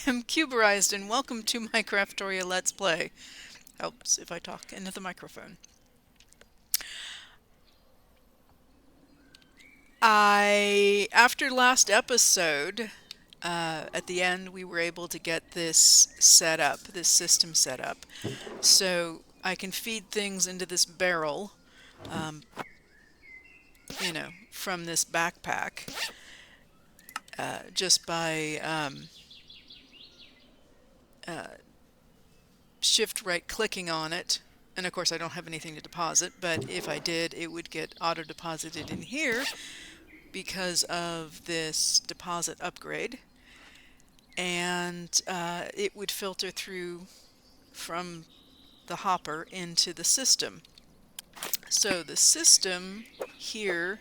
am Cuberized and welcome to my Craftoria Let's Play. Helps if I talk into the microphone. After last episode, at the end we were able to get this set up, this system set up. So I can feed things into this barrel, um, from this backpack, just by shift right clicking on it. And of course I don't have anything to deposit, but if I did, it would get auto deposited in here because of this deposit upgrade. And it would filter through from the hopper into the system. So the system here,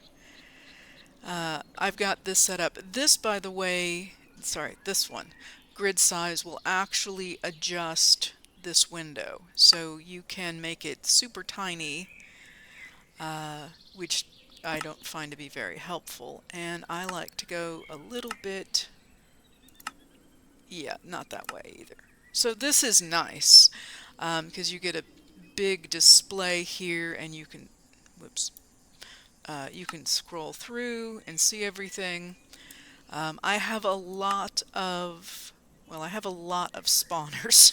I've got this set up. This, by the way, this one, grid size will actually adjust this window. So you can make it super tiny, which I don't find to be very helpful. And I like to go a little bit, yeah, not that way either. So this is nice because you get a big display here and you can, you can scroll through and see everything. I have a lot of, spawners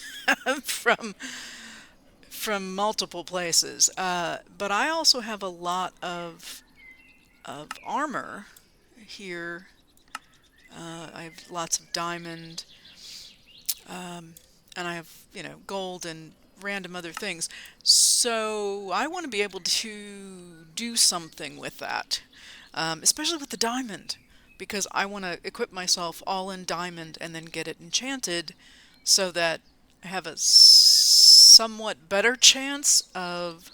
from multiple places, but I also have a lot of armor here. I have lots of diamond, and I have, gold and random other things. So I want to be able to do something with that, especially with the diamond, because I want to equip myself all in diamond and then get it enchanted so that I have a somewhat better chance of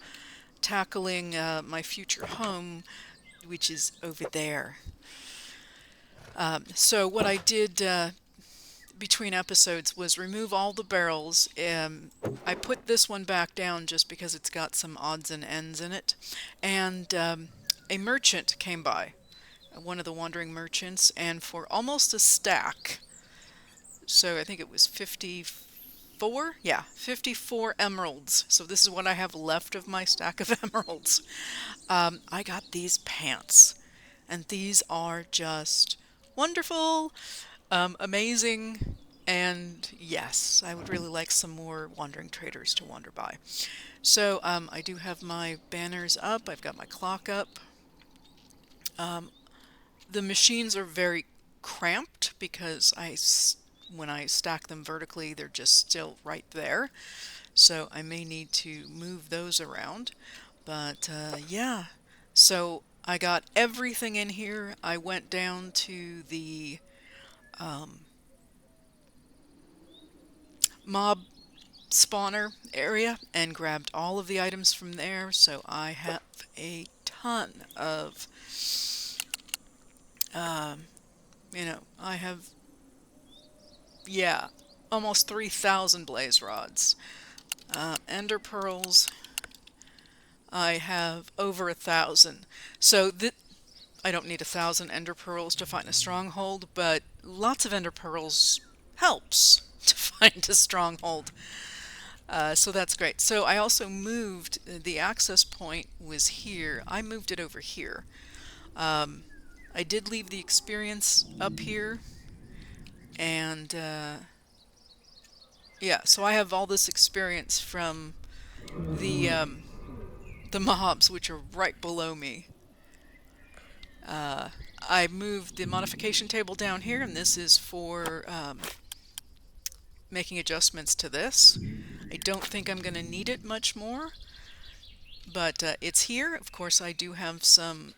tackling my future home, which is over there. So what I did between episodes was remove all the barrels. I put this one back down just because it's got some odds and ends in it. And a merchant came by, one of the wandering merchants, and for almost a stack, so I think it was 54? Yeah, 54 emeralds. So this is what I have left of my stack of emeralds. I got these pants, and these are just wonderful. Amazing, and yes, I would really like some more wandering traders to wander by. So I do have my banners up, I've got my clock up. The machines are very cramped because when I stack them vertically, they're just still right there. So I may need to move those around. But yeah, so I got everything in here. I went down to the mob spawner area and grabbed all of the items from there. So I have a ton of, I have, yeah, almost 3,000 blaze rods. Ender pearls, I have over 1,000. So I don't need 1,000 ender pearls to find a stronghold, but lots of ender pearls helps to find a stronghold. So that's great. So I also moved, the access point was here. I moved it over here. I did leave the experience up here, and yeah, so I have all this experience from the mobs, which are right below me. I moved the modification table down here, and this is for making adjustments to this. I don't think I'm going to need it much more, but it's here. Of course, I do have some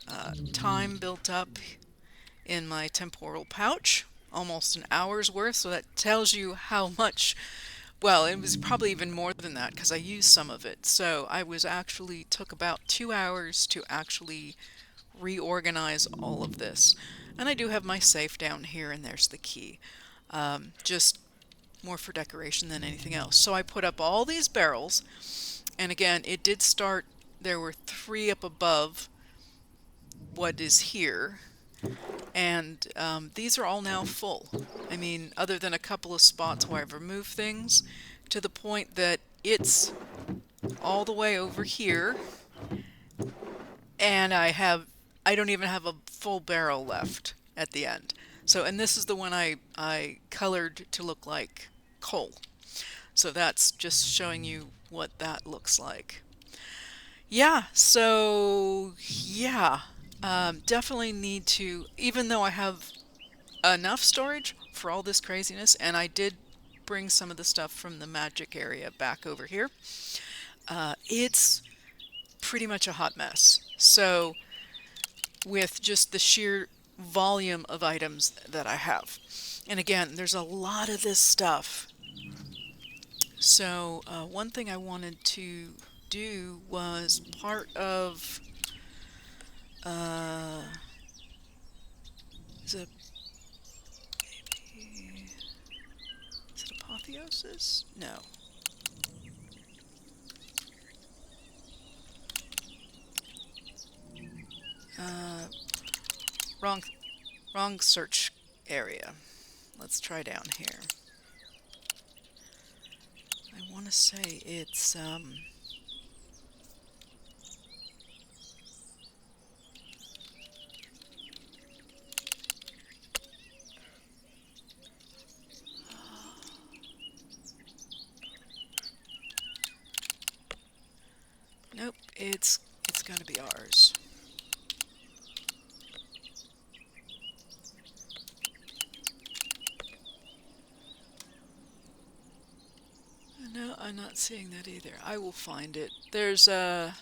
time built up in my temporal pouch, almost an hour's worth, so that tells you how much. Well, it was probably even more than that because I used some of it. So I was actually took about 2 hours to actually reorganize all of this. And I do have my safe down here, and there's the key. Just more for decoration than anything else. So I put up all these barrels, and again, it did start, there were 3 up above what is here. And these are all now full. I mean, other than a couple of spots where I've removed things, to the point that it's all the way over here, and I don't even have a full barrel left at the end. So, and this is the one I colored to look like coal. So that's just showing you what that looks like. Yeah, so yeah, definitely need to, even though I have enough storage for all this craziness, and I did bring some of the stuff from the magic area back over here, it's pretty much a hot mess. So with just the sheer volume of items that I have. And again, there's a lot of this stuff. So one thing I wanted to do was part of is it maybe, is it apotheosis? No. Wrong wrong search area. Let's try down here. I want to say it's nope, it's got to be ours. No, I'm not seeing that either. I will find it. There's a...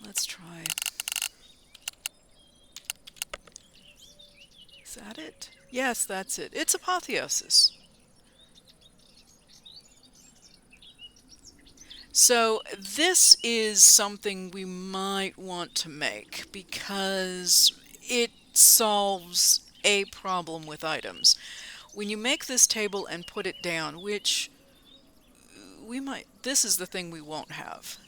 Let's try. Is that it? Yes, that's it. It's apotheosis. So this is something we might want to make because it solves a problem with items. When you make this table and put it down, which we might, this is the thing we won't have.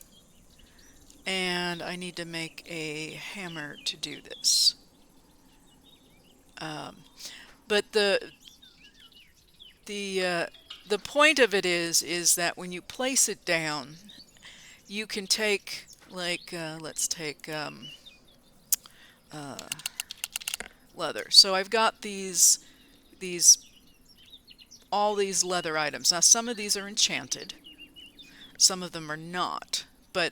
And I need to make a hammer to do this. But the point of it is that when you place it down, you can take like let's take leather. So I've got these all these leather items. Now some of these are enchanted, some of them are not, but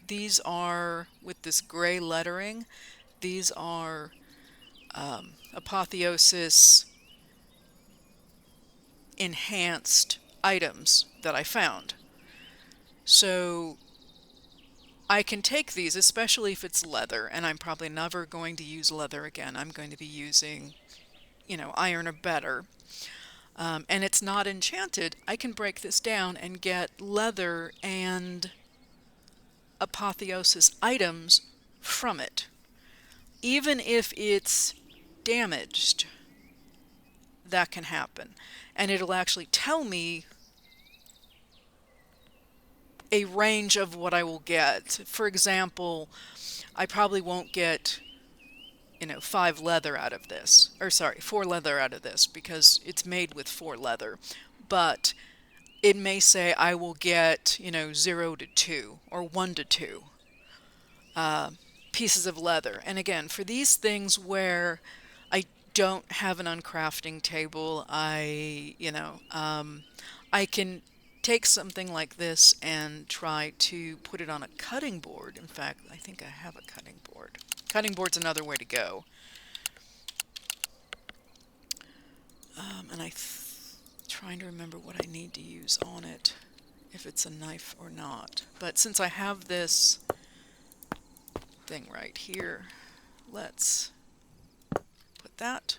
these are with this gray lettering. These are apotheosis enhanced items that I found. So I can take these, especially if it's leather, and I'm probably never going to use leather again. I'm going to be using, you know, iron or better. And it's not enchanted. I can break this down and get leather and apotheosis items from it. Even if it's damaged, that can happen. And it'll actually tell me a range of what I will get. For example, I probably won't get, you know, 5 leather out of this. Or sorry, 4 leather out of this because it's made with 4 leather. But it may say I will get, you know, 0 to 2 or 1 to 2 pieces of leather. And again, for these things where I don't have an uncrafting table, I can take something like this and try to put it on a cutting board. In fact, I think I have a cutting board. Cutting board's another way to go. And trying to remember what I need to use on it, if it's a knife or not. But since I have this thing right here, let's put that.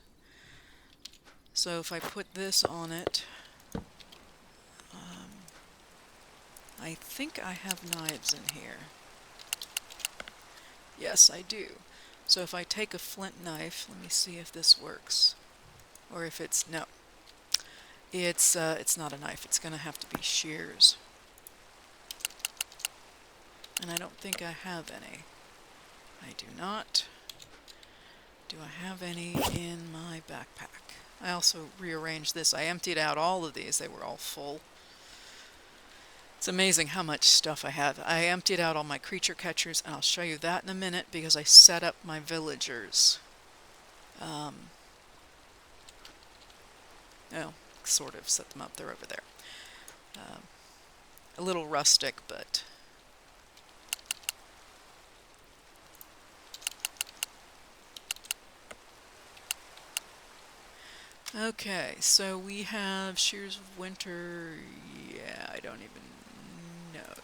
So if I put this on it, I think I have knives in here. Yes, I do. So if I take a flint knife, let me see if this works. Or if it's, no. It's not a knife. It's going to have to be shears. And I don't think I have any. I do not. Do I have any in my backpack? I also rearranged this. I emptied out all of these. They were all full. It's amazing how much stuff I have. I emptied out all my creature catchers, and I'll show you that in a minute because I set up my villagers. Oh, sort of set them up. They're over there. A little rustic, but... Okay, so we have Shears of Winter. Yeah, I don't even know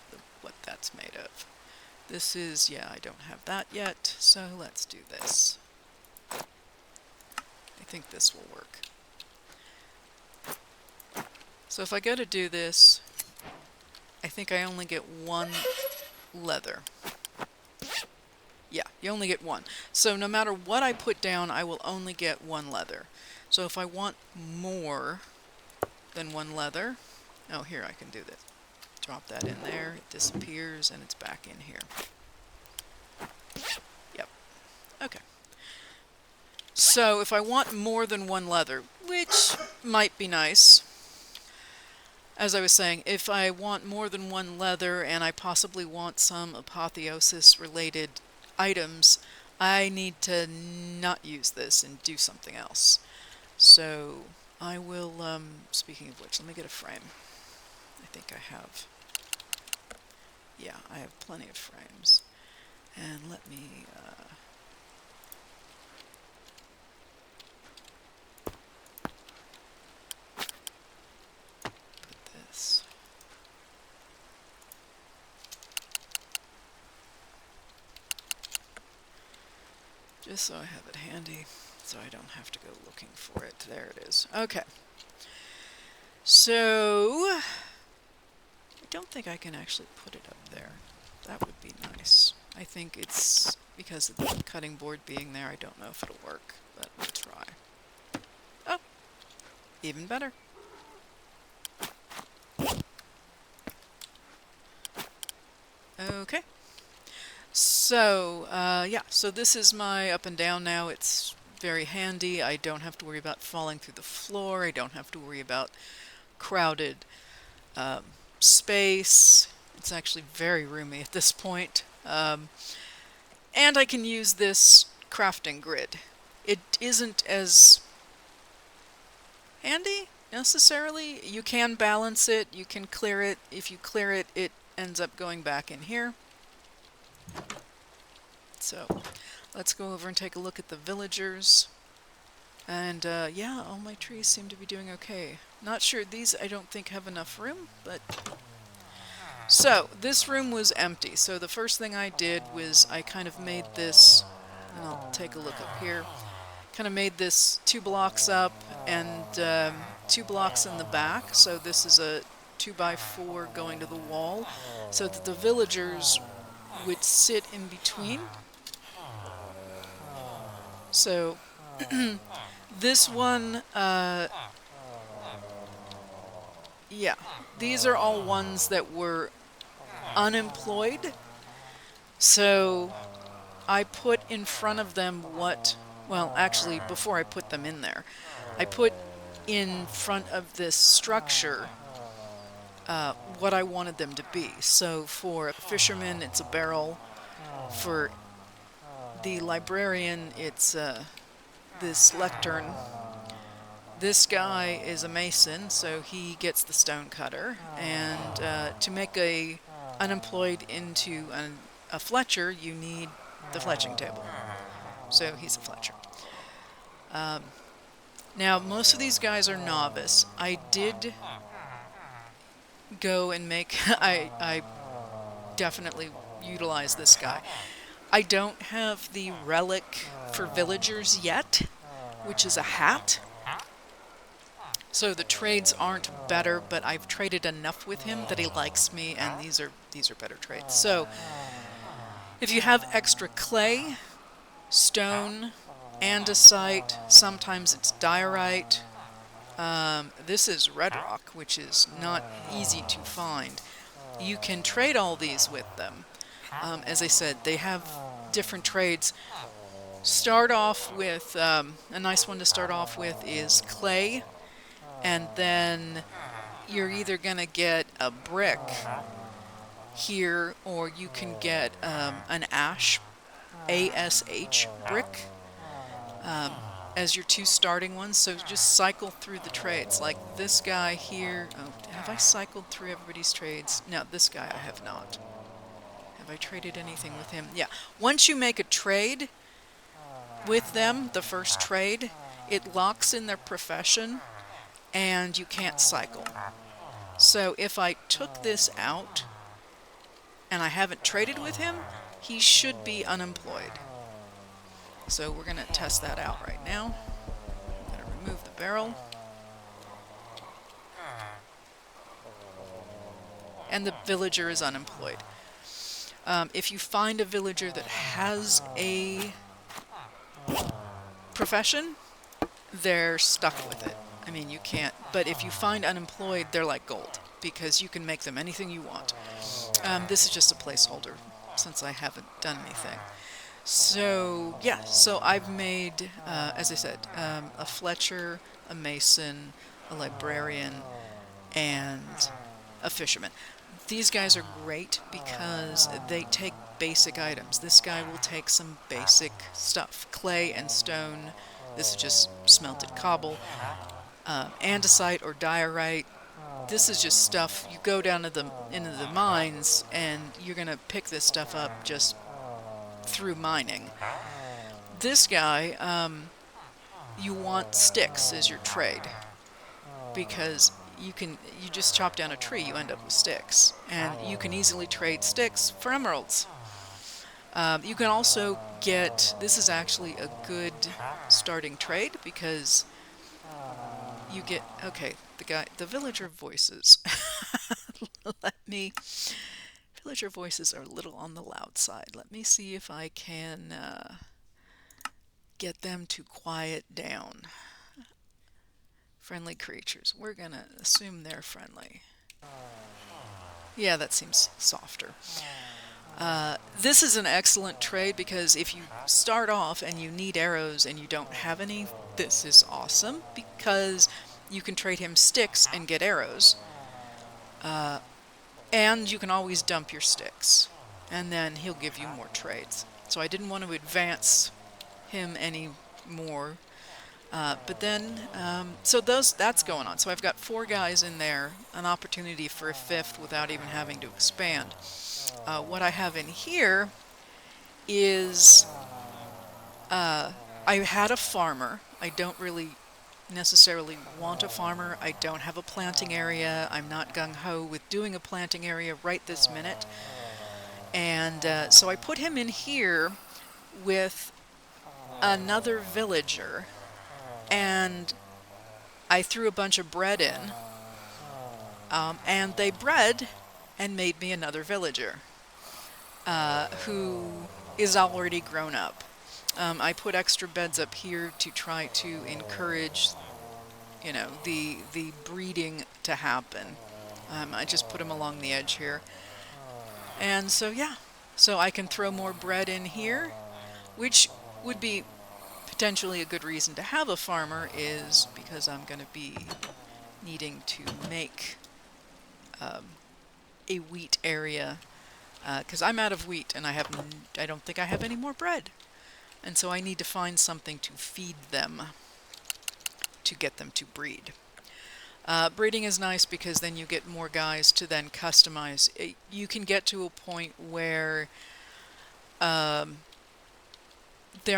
what that's made of. This is, yeah, I don't have that yet, so let's do this. I think this will work. So if I go to do this, I think I only get one leather. Yeah, you only get one. So no matter what I put down, I will only get one leather. So if I want more than one leather, oh, here I can do this. Drop that in there, it disappears, and it's back in here. Yep. Okay. So if I want more than one leather, which might be nice, as I was saying, if I want more than one leather and I possibly want some apotheosis-related items, I need to not use this and do something else. So I will, speaking of which, let me get a frame. I think I have, yeah, I have plenty of frames. And let me, put this. Just so I have it handy, so I don't have to go looking for it. There it is. Okay. So, I don't think I can actually put it up there. That would be nice. I think it's because of the cutting board being there. I don't know if it'll work, but we'll try. Oh, even better. Okay. So, yeah, so this is my up and down now. It's very handy. I don't have to worry about falling through the floor. I don't have to worry about crowded space. It's actually very roomy at this point. And I can use this crafting grid. It isn't as handy, necessarily. You can balance it. You can clear it. If you clear it, it ends up going back in here. So let's go over and take a look at the villagers. And yeah, all my trees seem to be doing okay. Not sure, these I don't think have enough room, but... So, this room was empty. So the first thing I did was I kind of made this, and I'll take a look up here, kind of made this 2 blocks up and 2 blocks in the back. So this is a 2x4 going to the wall, so that the villagers would sit in between. So this one, yeah, these are all ones that were unemployed. So I put in front of them what, well, actually, before I put them in there, I put in front of this structure what I wanted them to be. So for a fisherman, it's a barrel. For the librarian, it's this lectern. This guy is a mason, so he gets the stone cutter. And to make a unemployed into a fletcher, you need the fletching table. So he's a fletcher. Now, most of these guys are novice. I did go and make... I definitely utilize this guy. I don't have the relic for villagers yet, which is a hat. So the trades aren't better, but I've traded enough with him that he likes me, and these are better trades. So if you have extra clay, stone, andesite, sometimes it's diorite. This is red rock, which is not easy to find. You can trade all these with them. As I said, they have different trades. start off with, a nice one to start off with is clay, and then you're either going to get a brick here, or you can get an ASH brick as your two starting ones. So just cycle through the trades. Like this guy here. Oh, have I cycled through everybody's trades? No, this guy I have not. Have I traded anything with him? Yeah. Once you make a trade with them, the first trade, it locks in their profession and you can't cycle. So if I took this out and I haven't traded with him, he should be unemployed. So we're going to test that out right now. I'm going to remove the barrel. And the villager is unemployed. If you find a villager that has a profession, they're stuck with it. I mean, you can't, but if you find unemployed, they're like gold, because you can make them anything you want. This is just a placeholder, since I haven't done anything. So, yeah, so I've made, as I said, a Fletcher, a Mason, a Librarian, and a Fisherman. These guys are great because they take basic items. This guy will take some basic stuff, clay and stone. This is just smelted cobble, andesite or diorite. This is just stuff, you go down to into the mines and you're going to pick this stuff up just through mining. This guy, you want sticks as your trade, because you just chop down a tree, you end up with sticks, and you can easily trade sticks for emeralds. You can also get, this is actually a good starting trade, because you get, okay, the villager voices. Villager voices are a little on the loud side. Let me see if I can get them to quiet down. Friendly creatures. We're going to assume they're friendly. Yeah, that seems softer. This is an excellent trade, because if you start off and you need arrows and you don't have any, this is awesome, because you can trade him sticks and get arrows. And you can always dump your sticks, and then he'll give you more trades. So I didn't want to advance him any more. But then, so that's going on. So I've got 4 guys in there, an opportunity for a 5th without even having to expand. What I have in here is, I had a farmer. I don't really necessarily want a farmer. I don't have a planting area. I'm not gung-ho with doing a planting area right this minute. And so I put him in here with another villager, and I threw a bunch of bread in, and they bred and made me another villager who is already grown up. I put extra beds up here to try to encourage, you know, the breeding to happen. I just put them along the edge here. And so, yeah, so I can throw more bread in here, which would be potentially a good reason to have a farmer, is because I'm going to be needing to make a wheat area, because I'm out of wheat and I don't think I have any more bread. And so I need to find something to feed them to get them to breed. Breeding is nice because then you get more guys to then customize. You can get to a point where they're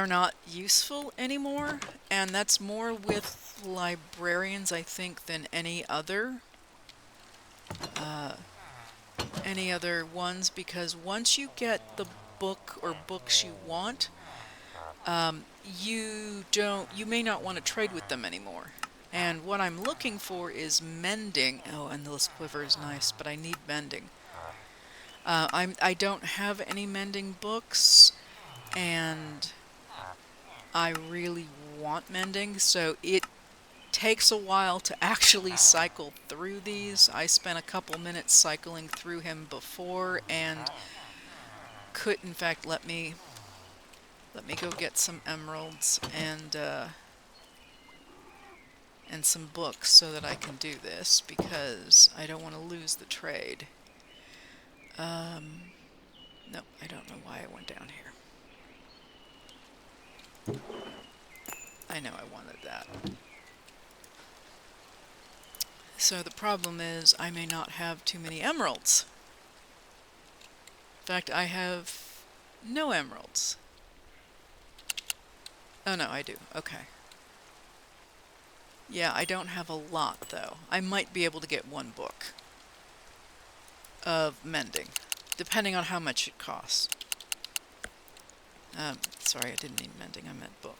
not useful anymore, and that's more with librarians, I think, than any other ones, because once you get the book or books you want, you may not want to trade with them anymore. And what I'm looking for is mending. Oh, and this quiver is nice, but I need mending. I don't have any mending books, and I really want mending, so it takes a while to actually cycle through these. I spent a couple minutes cycling through him before, and could, in fact, let me Let me go get some emeralds and some books so that I can do this, because I don't want to lose the trade. Nope, I don't know why I went down here. I know I wanted that. So the problem is I may not have too many emeralds. In fact, I have no emeralds. Oh no, I do. Okay. Yeah, I don't have a lot though. I might be able to get one book of mending, depending on how much it costs. Sorry, I didn't mean mending, I meant book.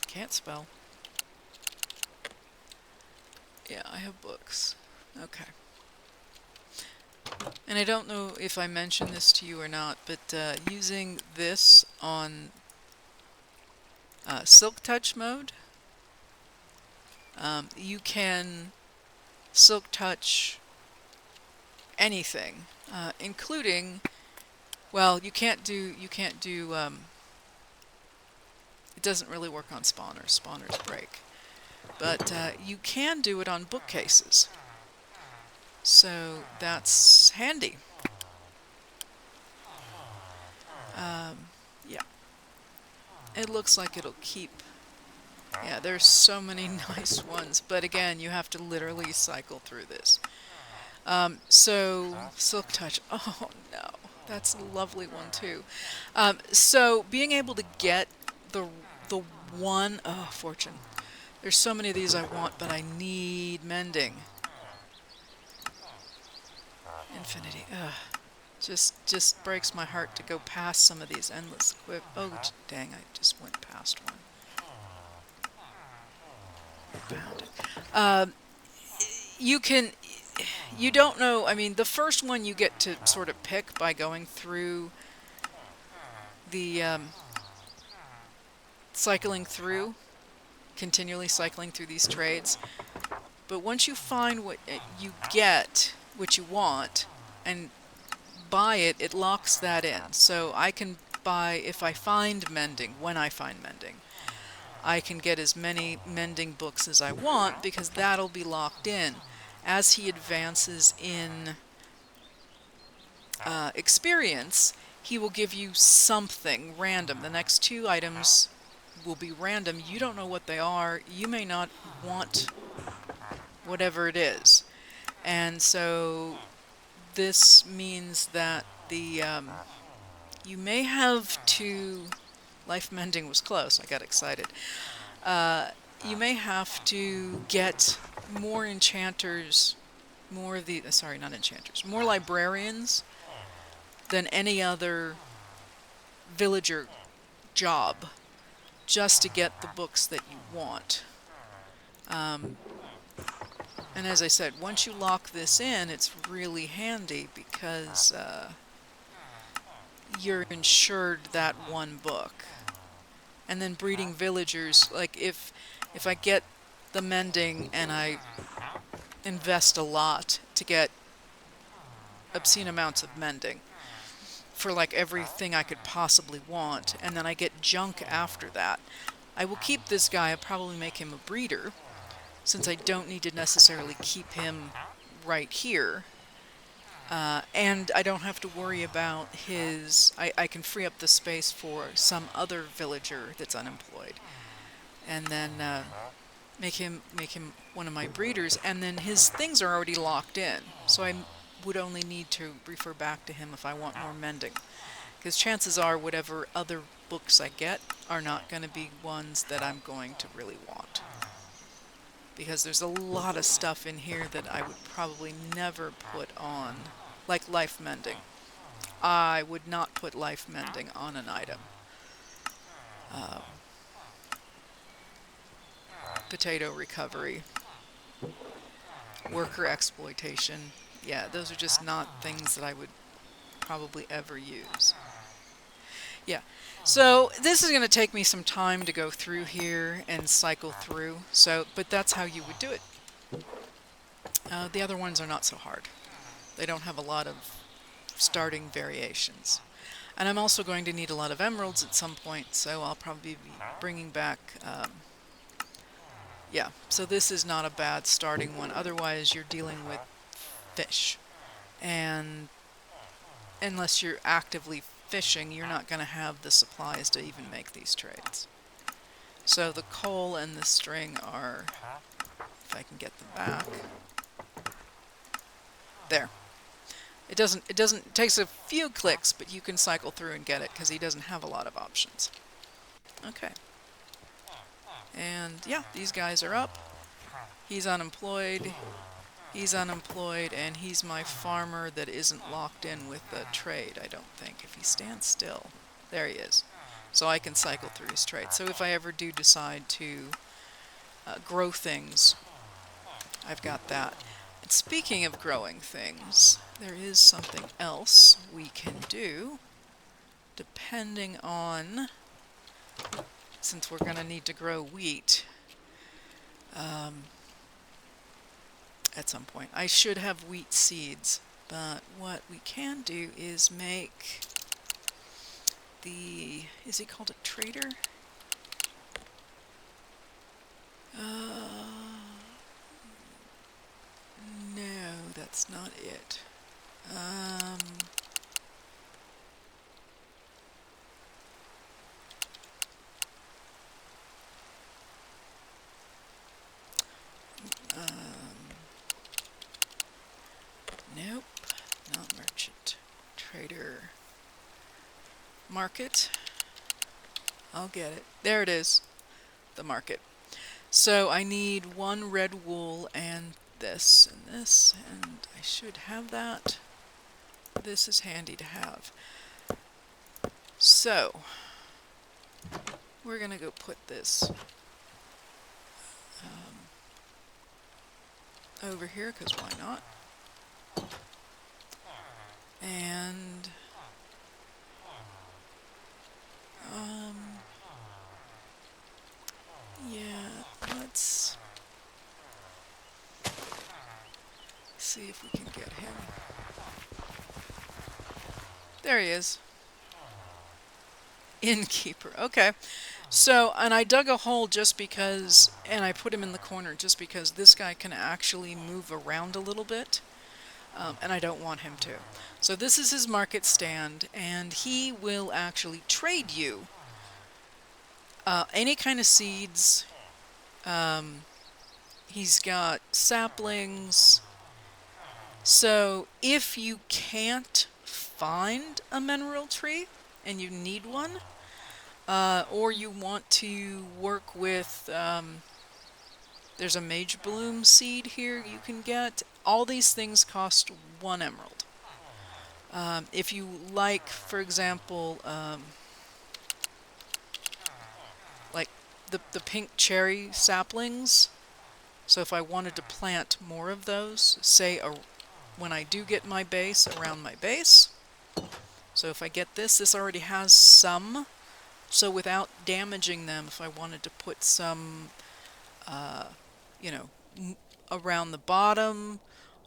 Can't spell. Yeah, I have books. Okay. And I don't know if I mentioned this to you or not, but using this on Silk Touch mode, you can Silk Touch anything, including, well, you can't do, it doesn't really work on spawners. Spawners break. But you can do it on bookcases. So that's handy. Yeah. It looks like it'll keep. Yeah, there's so many nice ones. But again, you have to literally cycle through this. So, Silk Touch. Oh, no. That's a lovely one, too. So, being able to get the one... Oh, fortune. There's so many of these I want, but I need mending. Infinity. Ugh. Just breaks my heart to go past some of these endless quip. Oh, dang, I just went past one. Found it. You don't know, I mean, the first one you get to sort of pick by going through the, cycling through, continually cycling through these trades. But once you find what you get, what you want, and buy it, it locks that in. So I can buy, if I find mending, when I find mending, I can get as many mending books as I want, because that'll be locked in. As he advances in experience, he will give you something random. The next 2 items will be random. You don't know what they are. You may not want whatever it is. And so this means that the you may have to... Life mending was close. I got excited. You may have to get more enchanters, more librarians than any other villager job, just to get the books that you want. And as I said, once you lock this in, it's really handy, because you're insured that one book. And then breeding villagers, like if I get the mending and I invest a lot to get obscene amounts of mending for like everything I could possibly want, and then I get junk after that, I will keep this guy. I'll probably make him a breeder, since I don't need to necessarily keep him right here. And I don't have to worry about his... I can free up the space for some other villager that's unemployed. And then make him one of my breeders, and then his things are already locked in. So I would only need to refer back to him if I want more mending. Because chances are whatever other books I get are not going to be ones that I'm going to really want. Because there's a lot of stuff in here that I would probably never put on, like life mending. I would not put life mending on an item. Potato recovery, worker exploitation. Yeah, those are just not things that I would probably ever use. Yeah, so this is going to take me some time to go through here and cycle through. But that's how you would do it. The other ones are not so hard. They don't have a lot of starting variations. And I'm also going to need a lot of emeralds at some point, so I'll probably be bringing back, yeah, so this is not a bad starting one. Otherwise, you're dealing with fish. And unless you're actively fishing, you're not going to have the supplies to even make these trades. So the coal and the string are, if I can get them back, there. It takes a few clicks, but you can cycle through and get it because he doesn't have a lot of options. Okay. And yeah, these guys are up. He's unemployed. He's unemployed, and he's my farmer that isn't locked in with the trade, I don't think. If he stands still. There he is. So I can cycle through his trade. So if I ever do decide to grow things, I've got that. And speaking of growing things, there is something else we can do, depending on, since we're going to need to grow wheat at some point. I should have wheat seeds, but what we can do is make the, is he called a trader? No, that's not it. Nope, not merchant. Trader. Market. I'll get it. There it is. The market. So I need one red wool and this, and I should have that. This is handy to have. So, we're going to go put this over here, because why not? And yeah, let's see if we can get him. There he is. Innkeeper. Okay. So, and I dug a hole just because, and I put him in the corner just because this guy can actually move around a little bit. And I don't want him to. So this is his market stand, and he will actually trade you any kind of seeds. He's got saplings. So if you can't find a Menril tree and you need one, or you want to work with, there's a mage bloom seed here you can get. All these things cost 1 emerald. If you like, for example, like the pink cherry saplings, so if I wanted to plant more of those, say when I do get my base, around my base, so if I get this already has some, so without damaging them, if I wanted to put some, you know, around the bottom,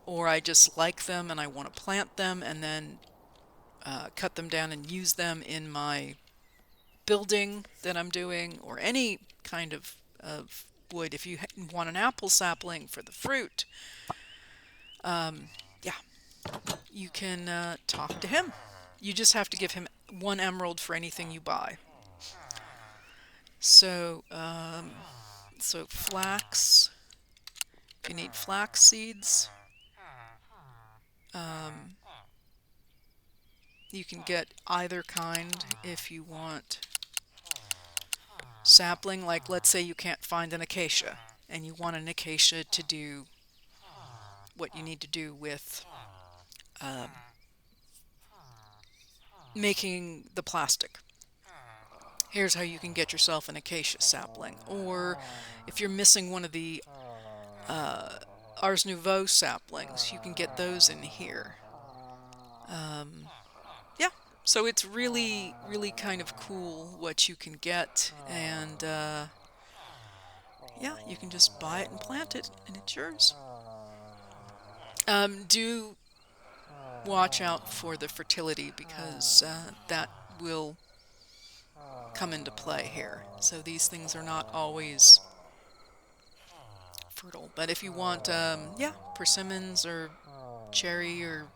or I just like them and I want to plant them and then cut them down and use them in my building that I'm doing, or any kind of wood. If you want an apple sapling for the fruit, yeah, you can talk to him. You just have to give him 1 emerald for anything you buy. So, so flax, you need flax seeds. You can get either kind if you want. Sapling, like let's say you can't find an acacia, and you want an acacia to do what you need to do with making the plastic. Here's how you can get yourself an acacia sapling. Or if you're missing one of the Ars Nouveau saplings, you can get those in here. Yeah, so it's really, really kind of cool what you can get, and yeah, you can just buy it and plant it, and it's yours. Do watch out for the fertility, because that will come into play here. So these things are not always fertile. But if you want, yeah, persimmons or cherry or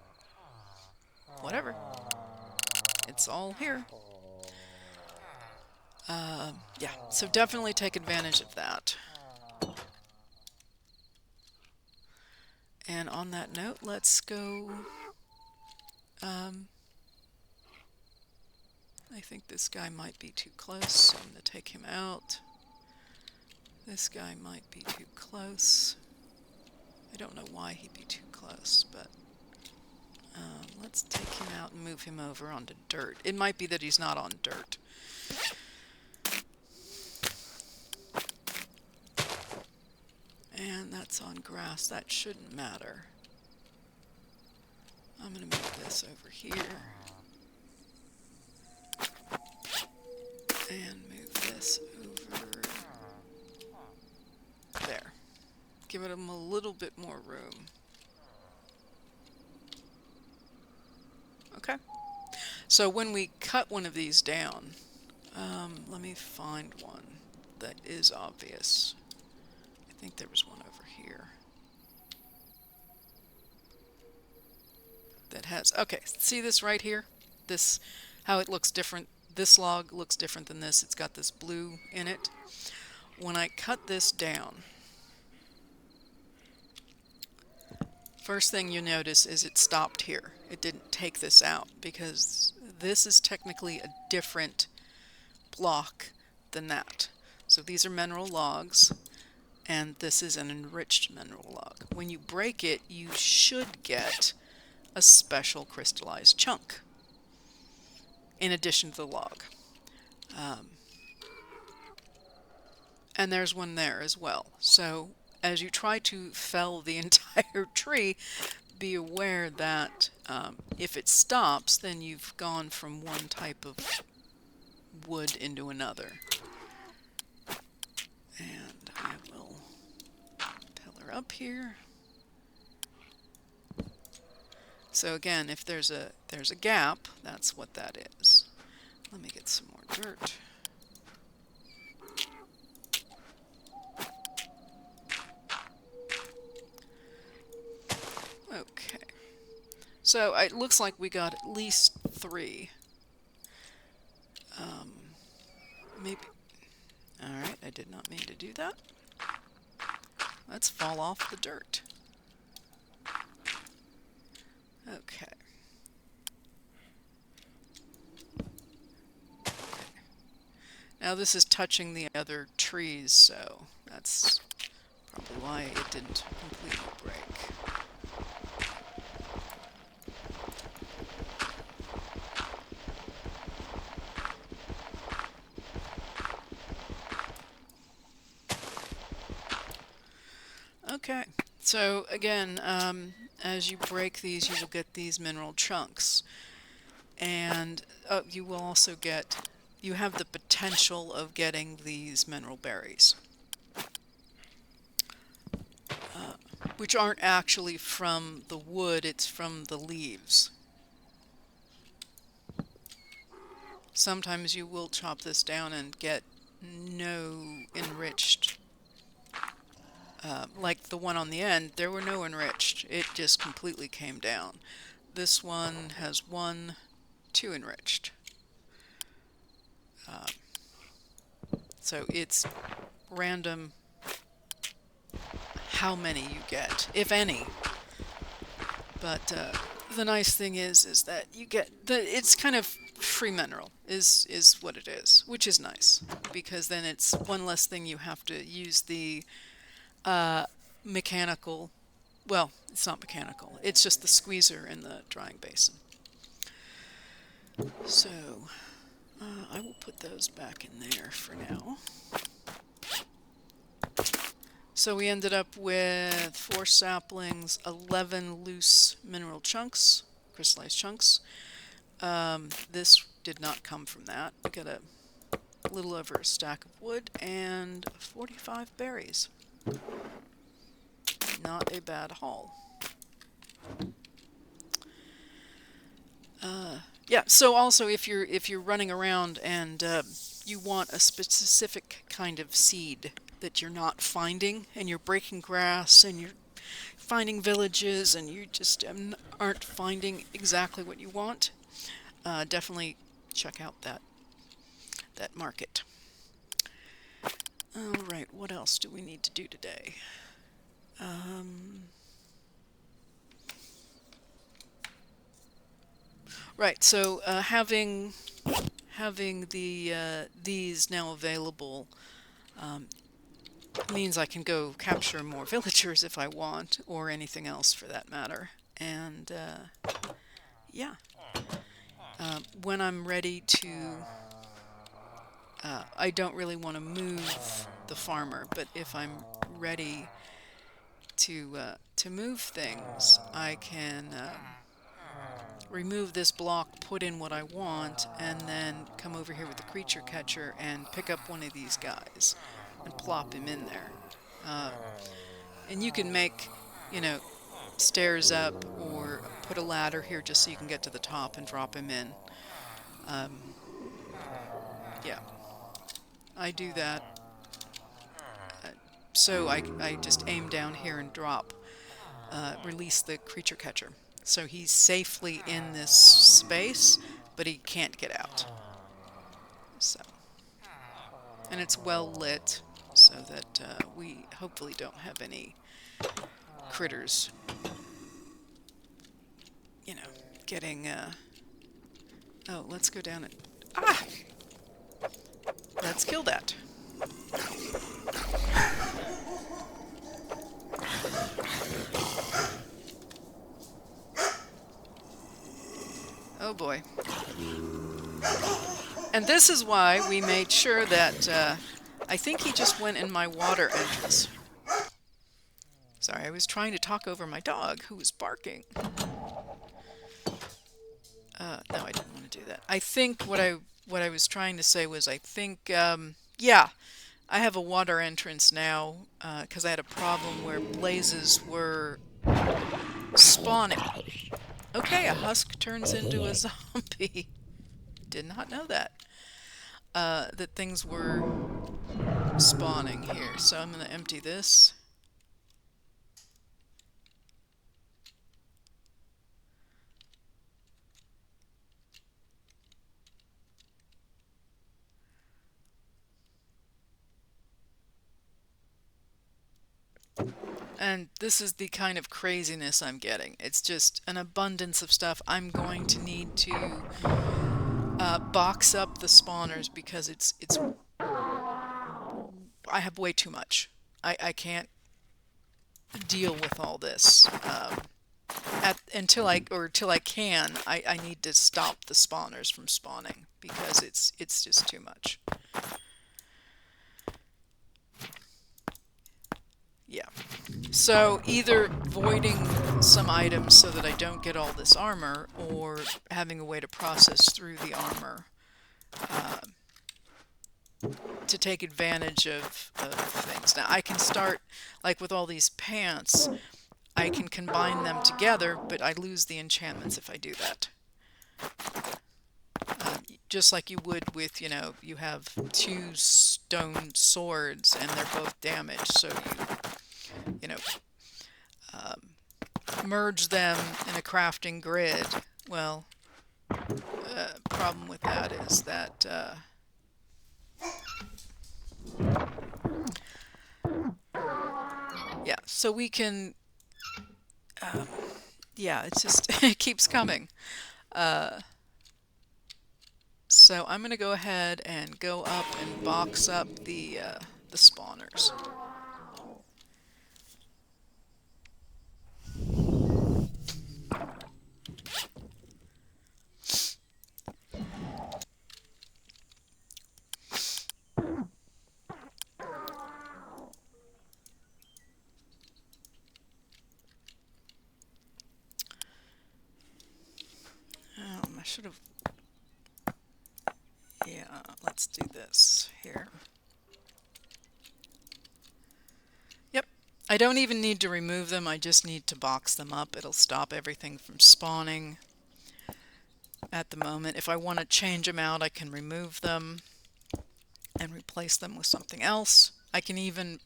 whatever, it's all here. Yeah, so definitely take advantage of that. And on that note, let's go. I think this guy might be too close, so I'm going to take him out. This guy might be too close. I don't know why he'd be too close, but let's take him out and move him over onto dirt. It might be that he's not on dirt. And that's on grass. That shouldn't matter. I'm going to move this over here. And move this over there. Give him a little bit more room. Okay. So when we cut one of these down, let me find one that is obvious. I think there was one over here that has, okay, see this right here? This, how it looks different. This log looks different than this. It's got this blue in it. When I cut this down, first thing you notice is it stopped here. It didn't take this out because this is technically a different block than that. So these are mineral logs, and this is an enriched mineral log. When you break it, you should get a special crystallized chunk in addition to the log. And there's one there as well. So as you try to fell the entire tree, be aware that if it stops, then you've gone from one type of wood into another. And I will pillar up here. So again, if there's a gap, that's what that is. Let me get some more dirt. Okay. So it looks like we got at least 3. Maybe. Alright, I did not mean to do that. Let's fall off the dirt. Okay. Now this is touching the other trees, so that's probably why it didn't completely break. Okay, so again, as you break these, you will get these mineral chunks. And you will also get, you have the potential of getting these mineral berries, which aren't actually from the wood, it's from the leaves. Sometimes you will chop this down and get no enriched, like the one on the end, there were no enriched, it just completely came down. This one has 2 enriched. So it's random how many you get, if any. But the nice thing is that you get it's kind of free mineral is what it is, which is nice because then it's one less thing you have to use the mechanical. Well, it's not mechanical. It's just the squeezer in the drying basin. So I will put those back in there for now. So we ended up with 4 saplings, 11 loose mineral chunks, crystallized chunks. This did not come from that. We got a little over a stack of wood and 45 berries. Not a bad haul. Yeah, so also if you're running around and you want a specific kind of seed that you're not finding, and you're breaking grass and you're finding villages and you just aren't finding exactly what you want, definitely check out that market. All right, what else do we need to do today? Right, so having these now available means I can go capture more villagers if I want, or anything else for that matter. And yeah, when I'm ready to, I don't really want to move the farmer, but if I'm ready to move things, I can remove this block, put in what I want, and then come over here with the creature catcher and pick up one of these guys and plop him in there. Uh, and you can make, you know, stairs up or put a ladder here just so you can get to the top and drop him in. Um, yeah, I do that. Uh, so I just aim down here and drop, release the creature catcher. So he's safely in this space, but he can't get out. So, and it's well lit so that we hopefully don't have any critters, you know, getting. Oh, let's go down and. Ah! Let's kill that. Oh boy. And this is why we made sure that I think he just went in my water entrance. Sorry, I was trying to talk over my dog who was barking. No, I didn't want to do that. I think what I was trying to say was I think yeah, I have a water entrance now because I had a problem where blazes were spawning. Okay, a husk turns into a zombie. Did not know that. That things were spawning here. So I'm going to empty this. And this is the kind of craziness I'm getting. It's just an abundance of stuff. I'm going to need to box up the spawners because it's I have way too much. I can't deal with all this. Until I can, I need to stop the spawners from spawning because it's just too much. Yeah. So either voiding some items so that I don't get all this armor, or having a way to process through the armor to take advantage of things. Now I can start, like with all these pants, I can combine them together, but I lose the enchantments if I do that. Just like you would with, you know, you have two stone swords and they're both damaged, so you know, merge them in a crafting grid. Well, problem with that is that yeah, so we can yeah, it's just it keeps coming. So I'm gonna go ahead and go up and box up the spawners. I should have. Yeah, let's do this here. Yep. I don't even need to remove them, I just need to box them up. It'll stop everything from spawning. at the moment. If I want to change them out, I can remove them and replace them with something else. I can even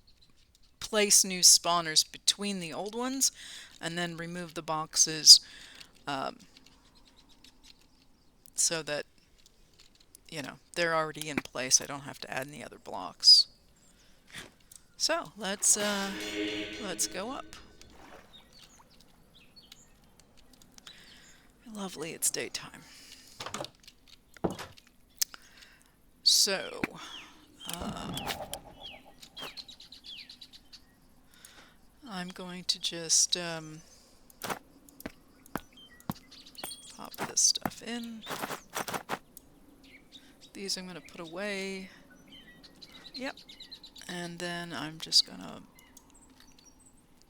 place new spawners between the old ones and then remove the boxes, so that, you know, they're already in place. I don't have to add any other blocks. So let's go up. Lovely, it's daytime. So I'm going to just pop this stuff in. These I'm going to put away. Yep. And then I'm just going to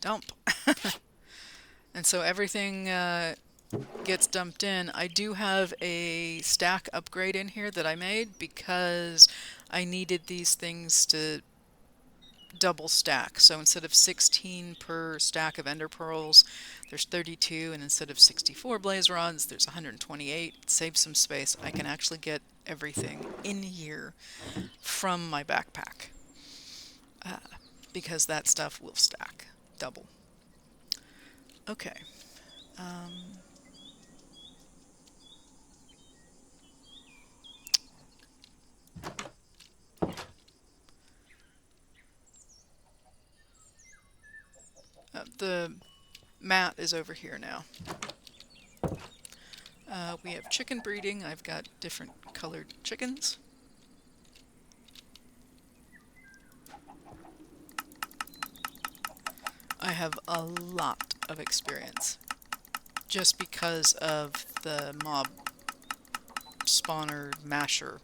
dump. And so everything gets dumped in. I do have a stack upgrade in here that I made because I needed these things to double stack. So instead of 16 per stack of ender pearls, there's 32, and instead of 64 blaze rods, there's 128. It saves some space. I can actually get everything in here from my backpack, because that stuff will stack double. Okay. The mat is over here now. We have chicken breeding. I've got different colored chickens. I have a lot of experience just because of the mob spawner masher,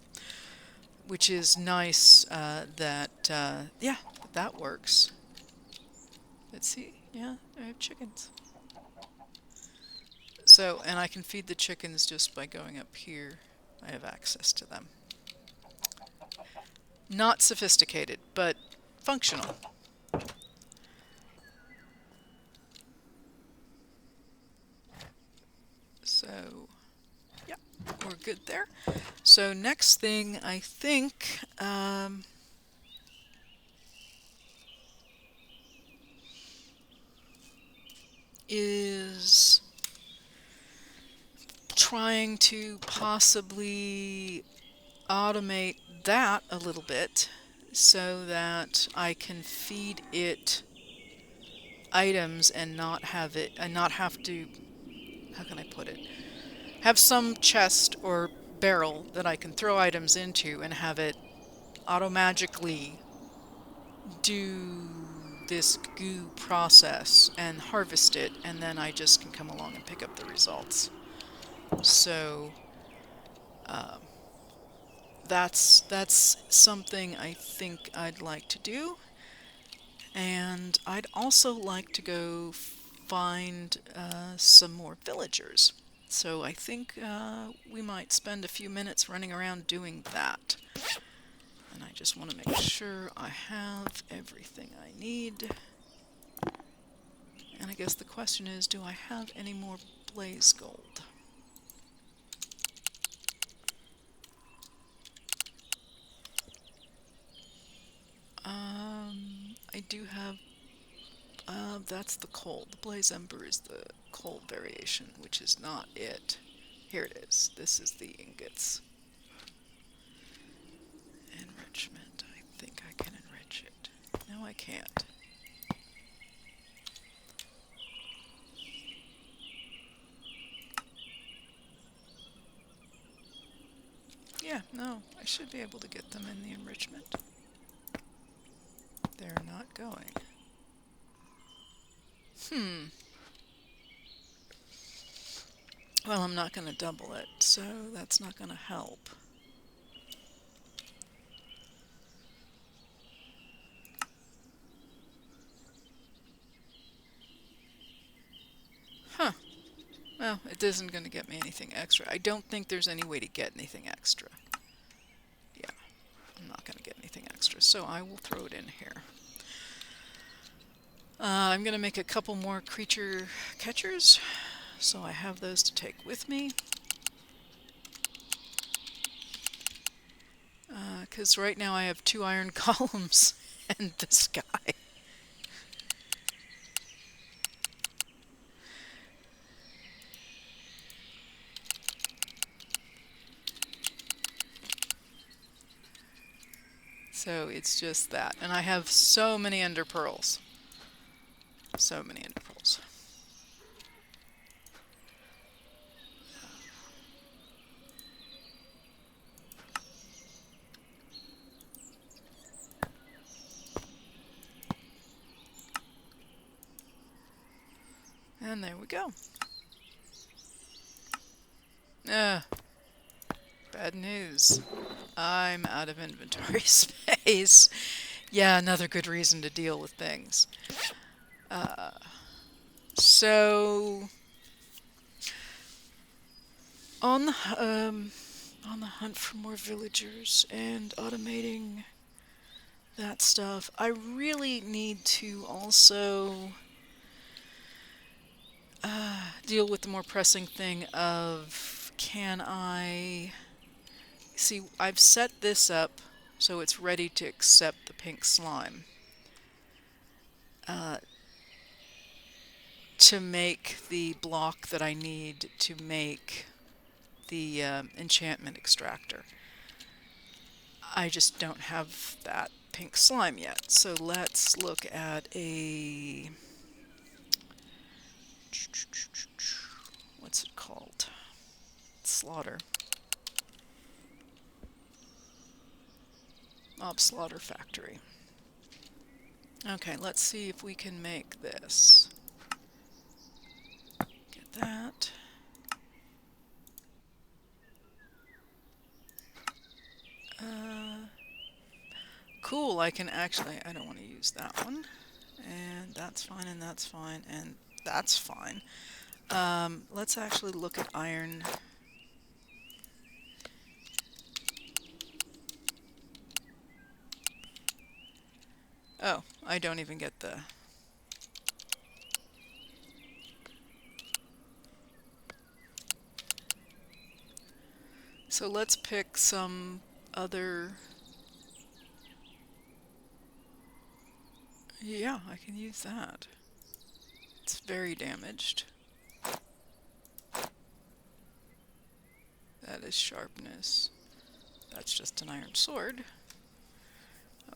which is nice. Yeah, that works. Let's see. Yeah, I have chickens. So, and I can feed the chickens just by going up here. I have access to them. Not sophisticated, but functional. So, yeah, we're good there. So next thing, I think, is trying to possibly automate that a little bit so that I can feed it items and not have to, how can I put it? Have some chest or barrel that I can throw items into and have it automagically do this goo process and harvest it, and then I just can come along and pick up the results. So that's something I think I'd like to do, and I'd also like to go find some more villagers. So I think we might spend a few minutes running around doing that. And I just want to make sure I have everything I need. And I guess the question is, do I have any more blaze gold? I do have, that's the coal. The blaze ember is the coal variation, which is not it. Here it is. This is the ingots. Enrichment. I think I can enrich it. No, I can't. Yeah, no, I should be able to get them in the enrichment. They're not going. Well, I'm not going to double it, so that's not going to help. Huh. Well, it isn't going to get me anything extra. I don't think there's any way to get anything extra. Yeah, I'm not going to get anything extra, so I will throw it in here. I'm going to make a couple more creature catchers, so I have those to take with me. Because right now I have 2 iron columns and this guy. So it's just that. And I have so many ender pearls. So many ender pearls. And there we go. Bad news. I'm out of inventory space. Yeah, another good reason to deal with things. So on the on the hunt for more villagers and automating that stuff, I really need to also deal with the more pressing thing of, can I see, I've set this up so it's ready to accept the pink slime. To make the block that I need to make the enchantment extractor. I just don't have that pink slime yet. So let's look at a... what's it called? Slaughter. Mob slaughter factory. Okay, let's see if we can make this. Get that. Cool, I can actually, I don't want to use that one. And that's fine, and that's fine, and that's fine. Let's actually look at iron. Oh, I don't even get the... So let's pick some other... Yeah, I can use that. It's very damaged. That is sharpness. That's just an iron sword.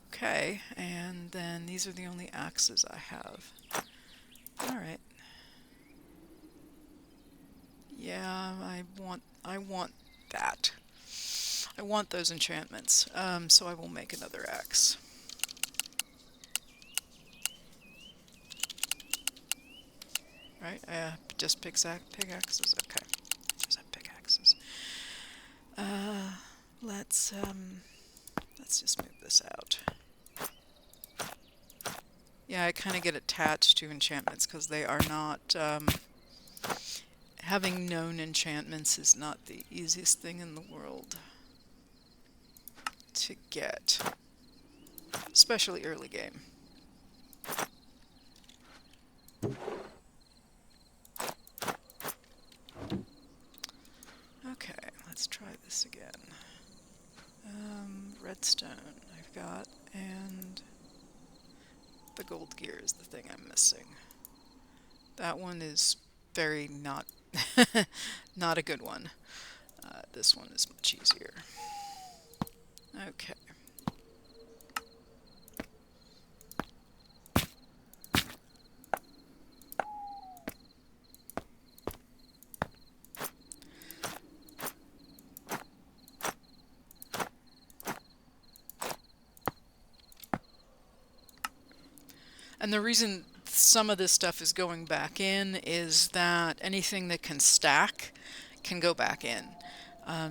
Okay, and then these are the only axes I have. Alright. Yeah, I want that. I want those enchantments, so I will make another axe. Right? Just pickaxes. Okay, just have pickaxes. Let's just move this out. Yeah, I kind of get attached to enchantments because they are not... having known enchantments is not the easiest thing in the world to get, especially early game. Okay, let's try this again. Redstone I've got, and the gold gear is the thing I'm missing. That one is very not not a good one. This one is much easier. Okay. And the reason some of this stuff is going back in is that anything that can stack can go back in.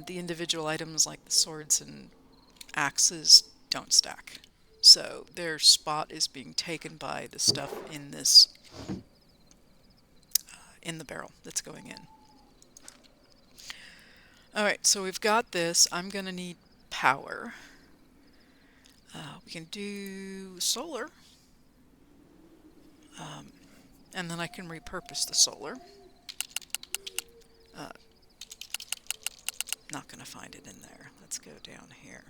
The individual items like the swords and axes don't stack. So their spot is being taken by the stuff in this, in the barrel that's going in. Alright, so we've got this. I'm going to need power. We can do solar. And then I can repurpose the solar. Not going to find it in there. Let's go down here.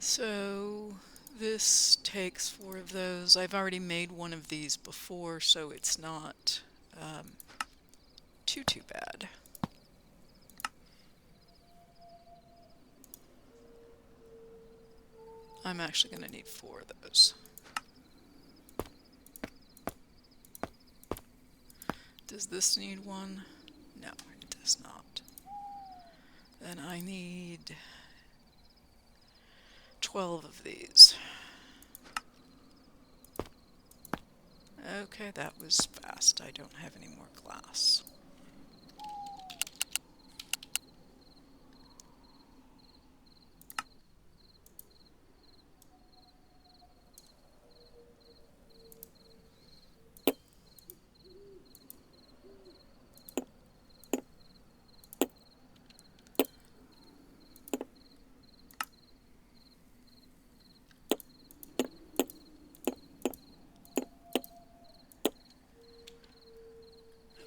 So this takes 4 of those. I've already made one of these before, so it's not too bad. I'm actually going to need 4 of those. Does this need one? No, it does not. Then I need 12 of these. Okay, that was fast. I don't have any more glass.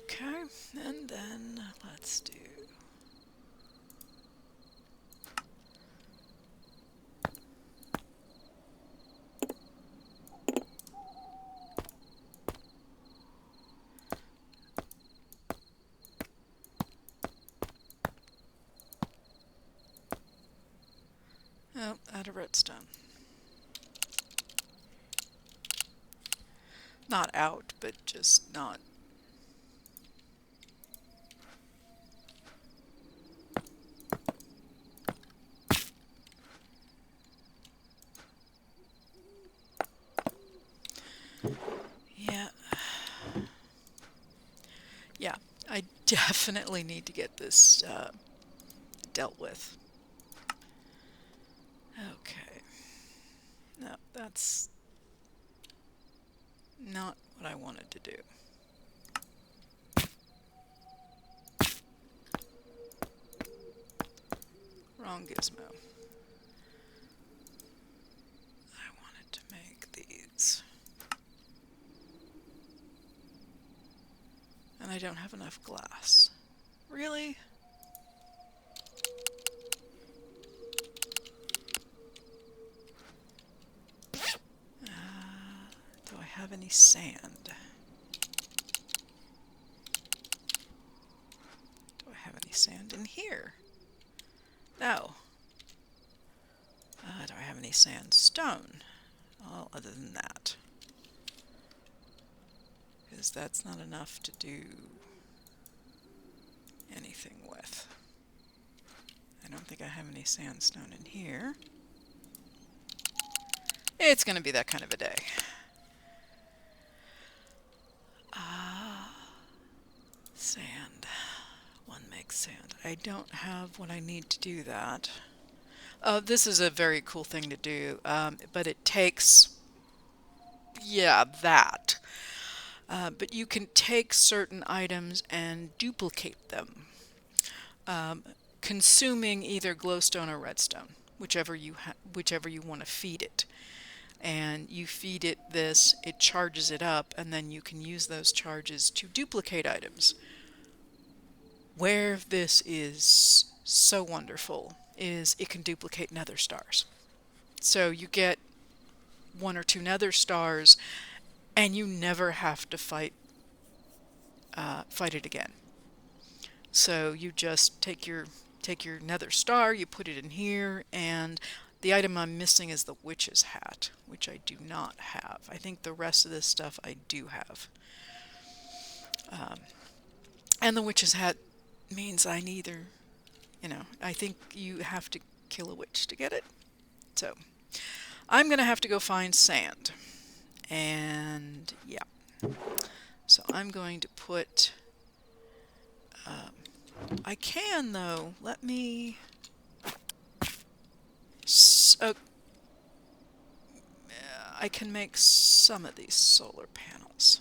Okay, and then let's do out of redstone. Not out, but just not. Yeah. Yeah, I definitely need to get this dealt with. Okay. No, that's not what I wanted to do. Wrong gizmo. I wanted to make these. And I don't have enough glass. Really? Do I have any sand? Do I have any sand in here? No. Do I have any sandstone? Well, other than that. Because that's not enough to do anything with. I don't think I have any sandstone in here. It's going to be that kind of a day. Sand. One makes sand. I don't have what I need to do that. This is a very cool thing to do, but it takes, yeah, that. But you can take certain items and duplicate them, consuming either glowstone or redstone, whichever you want to feed it. And you feed it this, it charges it up, and then you can use those charges to duplicate items. Where this is so wonderful is it can duplicate nether stars. So you get 1 or 2 nether stars, and you never have to fight it again. So you just take your nether star, you put it in here, and the item I'm missing is the witch's hat, which I do not have. I think the rest of this stuff I do have. And the witch's hat means I neither, I think you have to kill a witch to get it. So I'm going to have to go find sand. And yeah. So I'm going to put... I can, though. Let me... I can make some of these solar panels.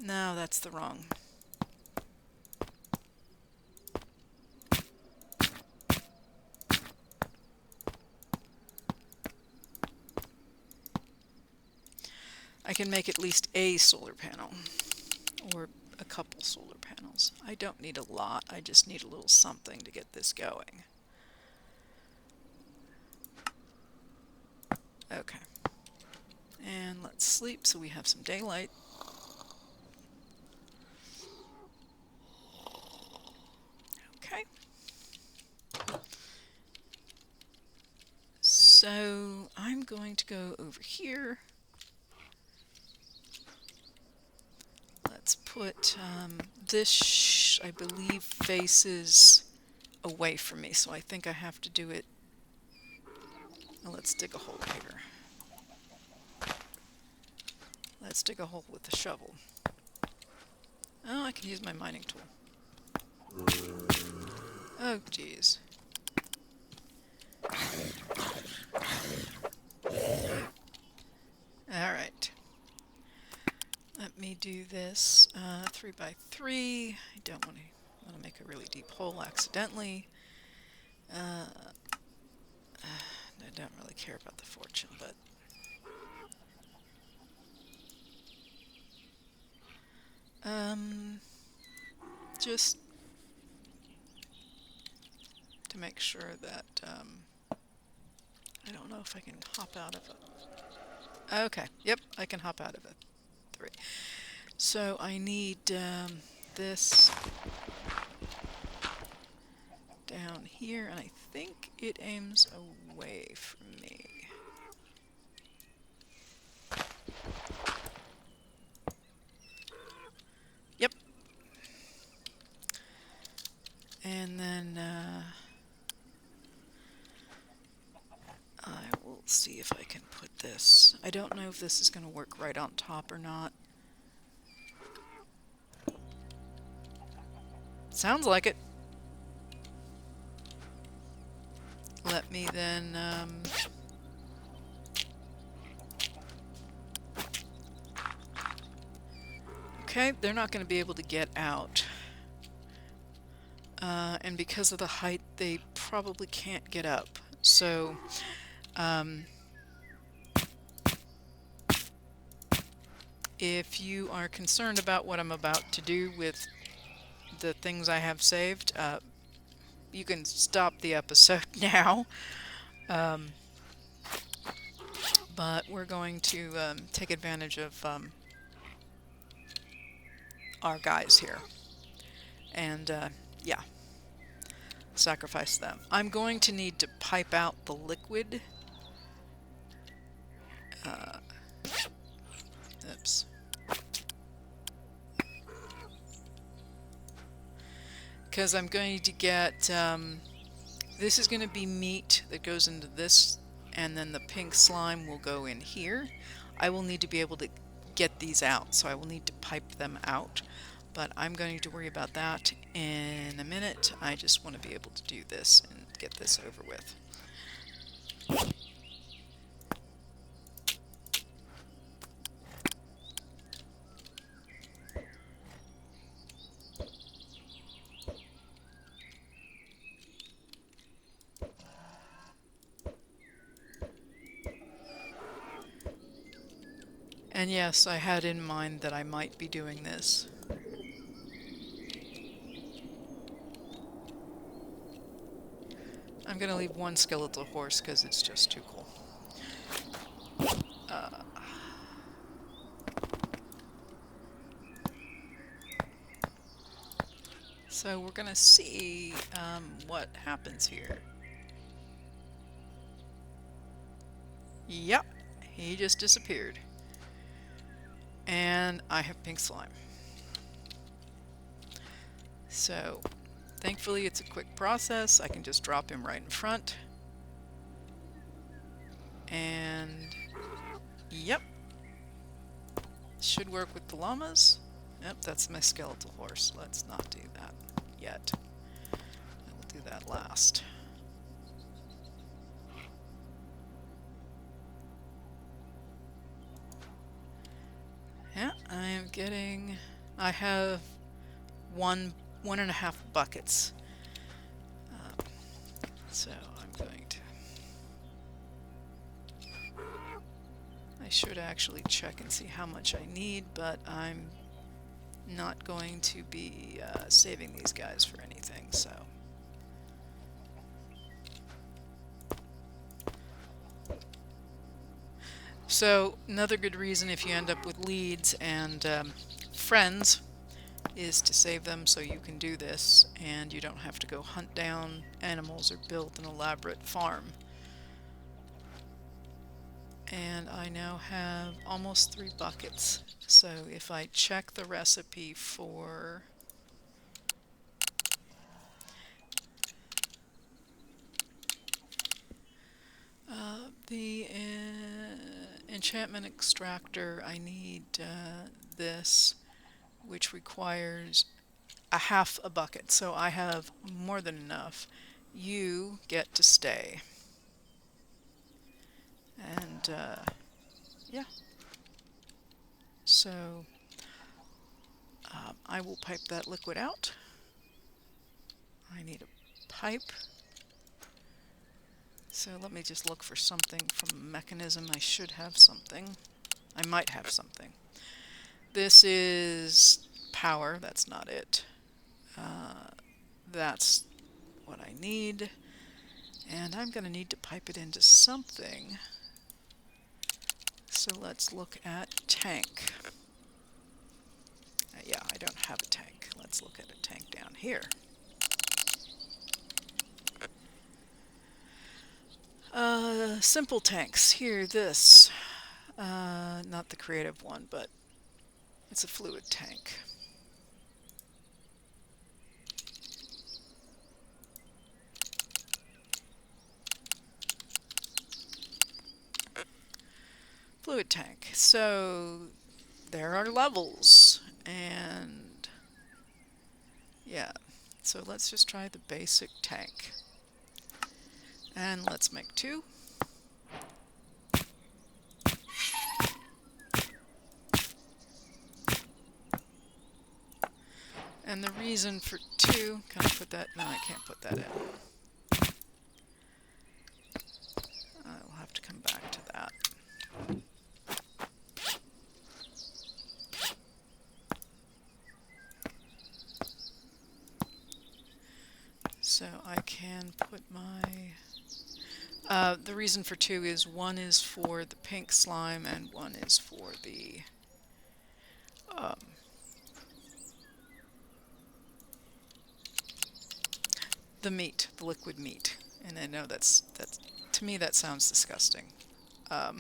No, that's the wrong. I can make at least a solar panel, or a couple solar panels. I don't need a lot, I just need a little something to get this going. Okay. And let's sleep so we have some daylight. Okay. So I'm going to go over here. Let's put this, I believe, faces away from me, so I think I have to do it. Well, let's dig a hole here. Let's dig a hole with the shovel. Oh, I can use my mining tool. Oh, geez. Alright. Let me do this 3 by 3. I don't want to make a really deep hole accidentally. I don't really care about the fortune, but just to make sure that I don't know if I can hop out of it. Okay, yep, I can hop out of it. 3. So I need this down here, and I think it aims away from me. Yep. And then I will see if I can put this. I don't know if this is going to work right on top or not. Sounds like it. Let me then okay, they're not going to be able to get out. And because of the height, they probably can't get up. So, if you are concerned about what I'm about to do with the things I have saved, you can stop the episode now. But we're going to take advantage of our guys here. And, yeah. Sacrifice them. I'm going to need to pipe out the liquid. Oops. Because I'm going to get, this is going to be meat that goes into this, and then the pink slime will go in here. I will need to be able to get these out, so I will need to pipe them out. But I'm going to worry about that in a minute. I just want to be able to do this and get this over with. And yes, I had in mind that I might be doing this. I'm going to leave one skeletal horse because it's just too cool. So we're going to see what happens here. Yep, he just disappeared. And I have pink slime. So thankfully it's a quick process. I can just drop him right in front. And yep, should work with the llamas. Yep, that's my skeletal horse. Let's not do that yet. I will do that last. Yeah, I am getting, I have 1.5 buckets. So I'm going to, I should actually check and see how much I need, but I'm not going to be saving these guys for anything, so. So another good reason if you end up with leads and friends is to save them so you can do this and you don't have to go hunt down animals or build an elaborate farm. And I now have almost 3 buckets. So if I check the recipe for the Enchantment Extractor, I need this, which requires a half a bucket, so I have more than enough. You get to stay. And yeah, so I will pipe that liquid out. I need a pipe. So let me just look for something from a mechanism. I should have something. I might have something. This is power, that's not it. That's what I need. And I'm going to need to pipe it into something. So let's look at tank. Yeah, I don't have a tank. Let's look at a tank down here. Simple tanks. Here, this. Not the creative one, but it's a fluid tank. Fluid tank. So there are levels, and yeah. So let's just try the basic tank. And let's make 2. And the reason for 2, can I put that? No, I can't put that in. I'll have to come back to that. So I can put my... the reason for 2 is 1 is for the pink slime and 1 is for the meat, the liquid meat. And I know that's to me that sounds disgusting. Yeah,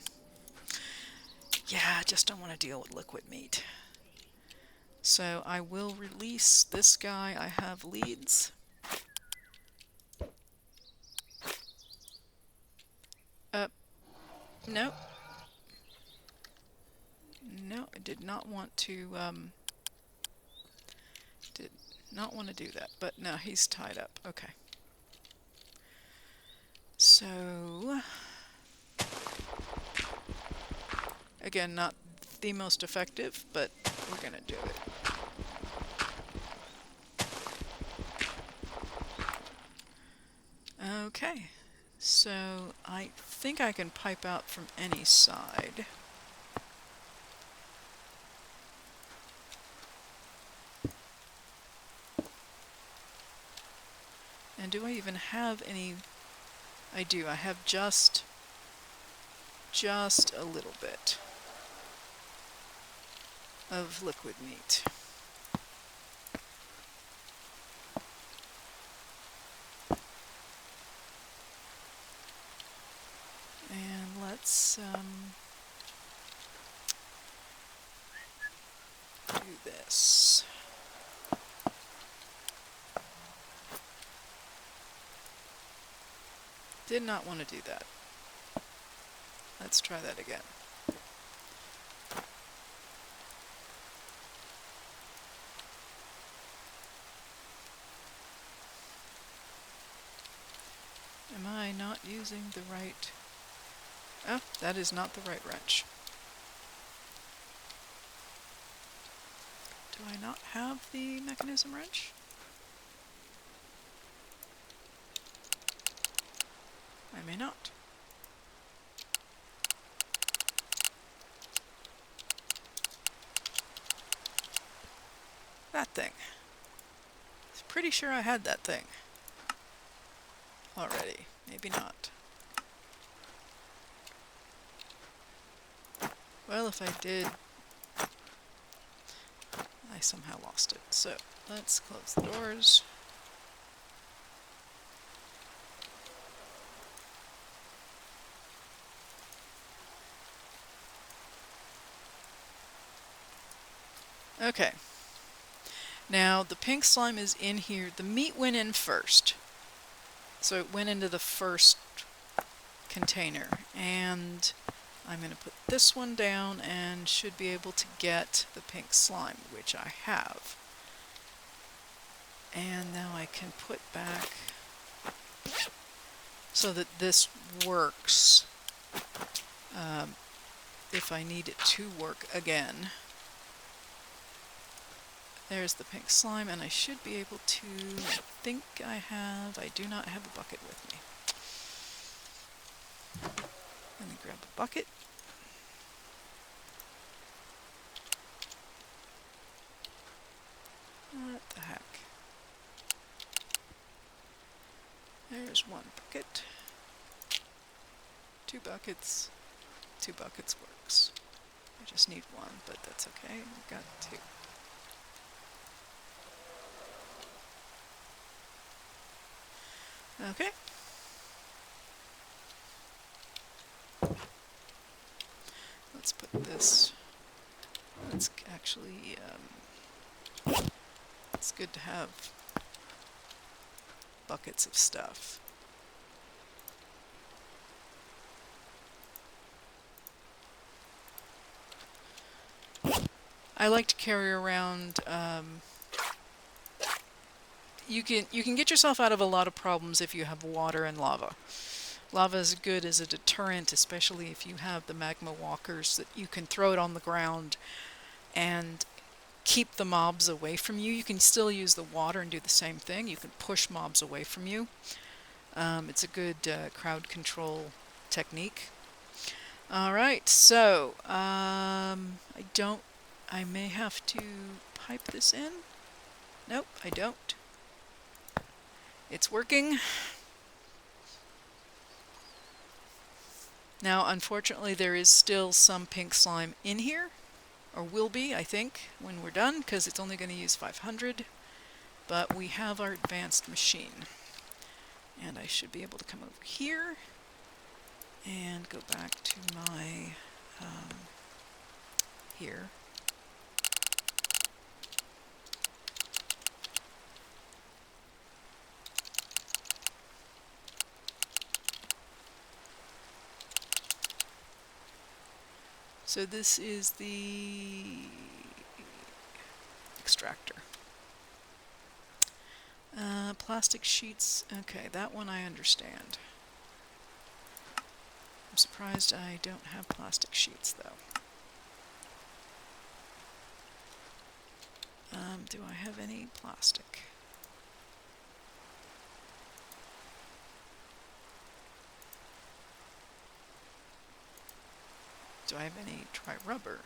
I just don't want to deal with liquid meat. So I will release this guy. I have leads. No. No, I did not want to did not want to do that, but no, he's tied up. Okay. So again, not the most effective, but we're gonna do it. Okay, so I think I can pipe out from any side. And do I even have any? I do. I have just a little bit of liquid meat. And let's do this. Did not want to do that. Let's try that again. Am I not using the right... Oh, that is not the right wrench. Do I not have the mechanism wrench? I may not. That thing. I'm pretty sure I had that thing already. Maybe not. Well, if I did, I somehow lost it. So let's close the doors. Okay. Now the pink slime is in here. The meat went in first. So it went into the first container. And I'm going to put this one down and should be able to get the pink slime, which I have. And now I can put back so that this works if I need it to work again. There's the pink slime, and I should be able to, I do not have a bucket with me. Let me grab a bucket. What the heck? There's one bucket. 2 buckets. 2 buckets works. I just need one, but that's okay. I've got 2. Okay. Let's put this. Let's actually, it's good to have buckets of stuff. I like to carry around, you can get yourself out of a lot of problems if you have water and lava. Lava is good as a deterrent, especially if you have the magma walkers, that you can throw it on the ground and keep the mobs away from you. You can still use the water and do the same thing. You can push mobs away from you. It's a good crowd control technique. Alright, so I may have to pipe this in. Nope, I don't. It's working. Now, unfortunately, there is still some pink slime in here, or will be, I think, when we're done, because it's only going to use 500. But we have our advanced machine. And I should be able to come over here and go back to my, here. So this is the extractor. Plastic sheets, okay, that one I understand. I'm surprised I don't have plastic sheets though. Do I have any plastic? Do I have any dry rubber?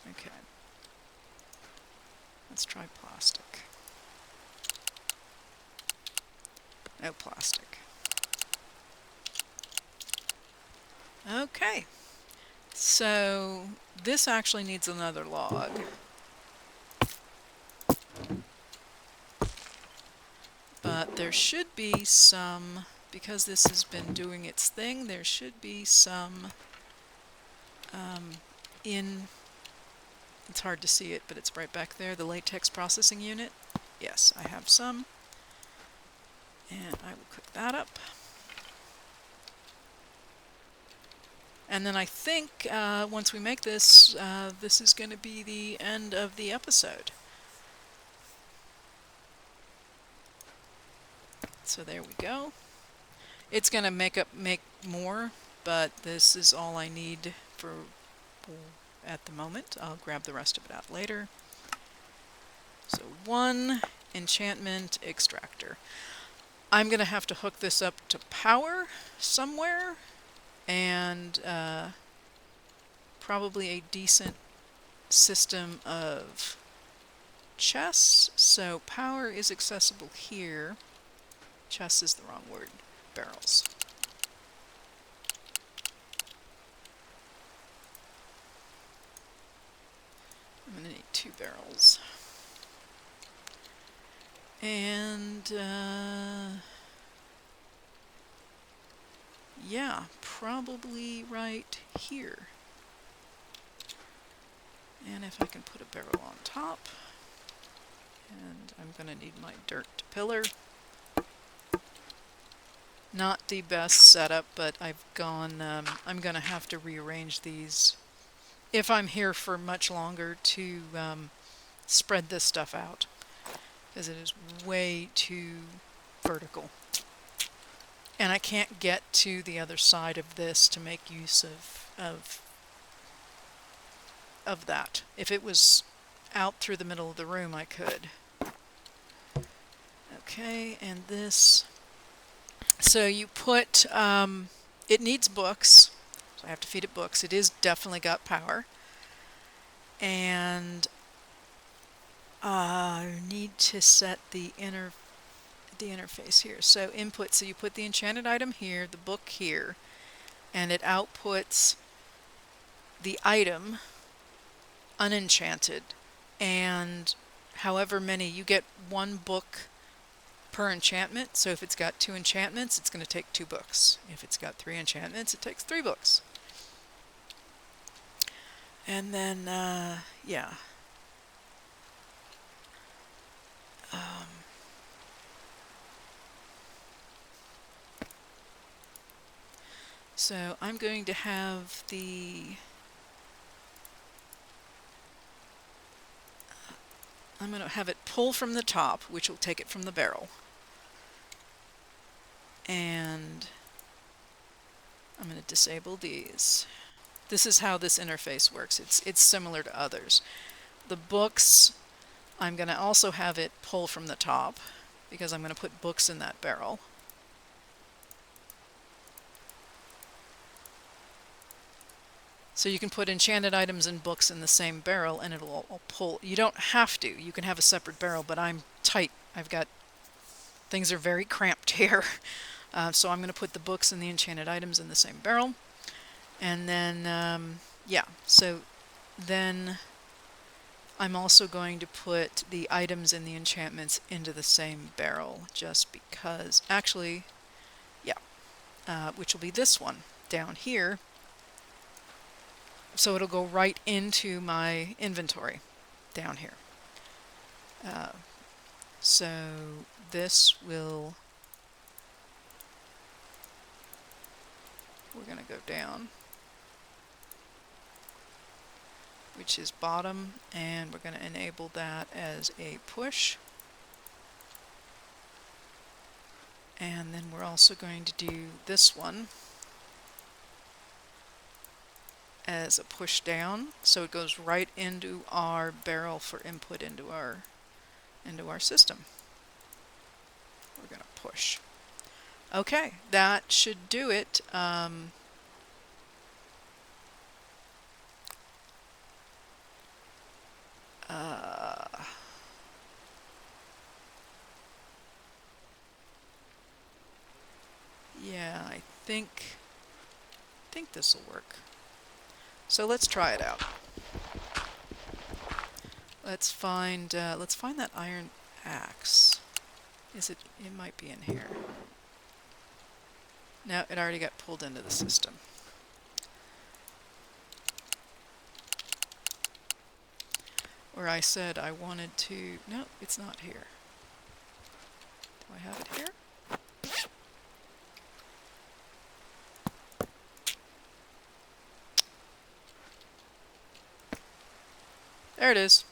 Okay. Let's try plastic. No plastic. Okay. So this actually needs another log. But there should be some, because this has been doing its thing, there should be some it's hard to see it, but it's right back there, the latex processing unit. Yes, I have some. And I will cook that up. And then I think once we make this, this is going to be the end of the episode. So there we go. It's going to make more, but this is all I need for at the moment. I'll grab the rest of it out later. So 1 enchantment extractor. I'm going to have to hook this up to power somewhere, and probably a decent system of chests, so power is accessible here. Chests is the wrong word. Barrels. I'm going to need 2 barrels. And, yeah, probably right here. And if I can put a barrel on top, and I'm going to need my dirt pillar. Not the best setup, but I've gone, I'm going to have to rearrange these if I'm here for much longer to spread this stuff out, because it is way too vertical. And I can't get to the other side of this to make use of that. If it was out through the middle of the room, I could. Okay, and this, so you put, it needs books, so I have to feed it books. It is definitely got power. And I need to set the interface here. So input, so you put the enchanted item here, the book here, and it outputs the item unenchanted, and however many, you get 1 book per enchantment. So if it's got 2 enchantments, it's going to take 2 books. If it's got 3 enchantments, it takes 3 books. And then, yeah. So I'm going to have I'm going to have it pull from the top, which will take it from the barrel. And I'm going to disable these. This is how this interface works. It's similar to others. The books, I'm going to also have it pull from the top, because I'm going to put books in that barrel. So you can put enchanted items and books in the same barrel and it'll all pull. You don't have to. You can have a separate barrel, but I'm tight. Things are very cramped here. So I'm going to put the books and the enchanted items in the same barrel. And then, yeah, so then I'm also going to put the items and the enchantments into the same barrel, just because, actually, yeah, which will be this one down here. So it'll go right into my inventory down here. So this will, we're going to go down, which is bottom, and we're going to enable that as a push. And then we're also going to do this one as a push down, so it goes right into our barrel for input into our system. We're going to push. Okay, that should do it. Yeah, I think this will work. So let's try it out. Let's find that iron axe. It might be in here. No, it already got pulled into the system. Where I said I wanted to, no, it's not here. Do I have it here? There it is.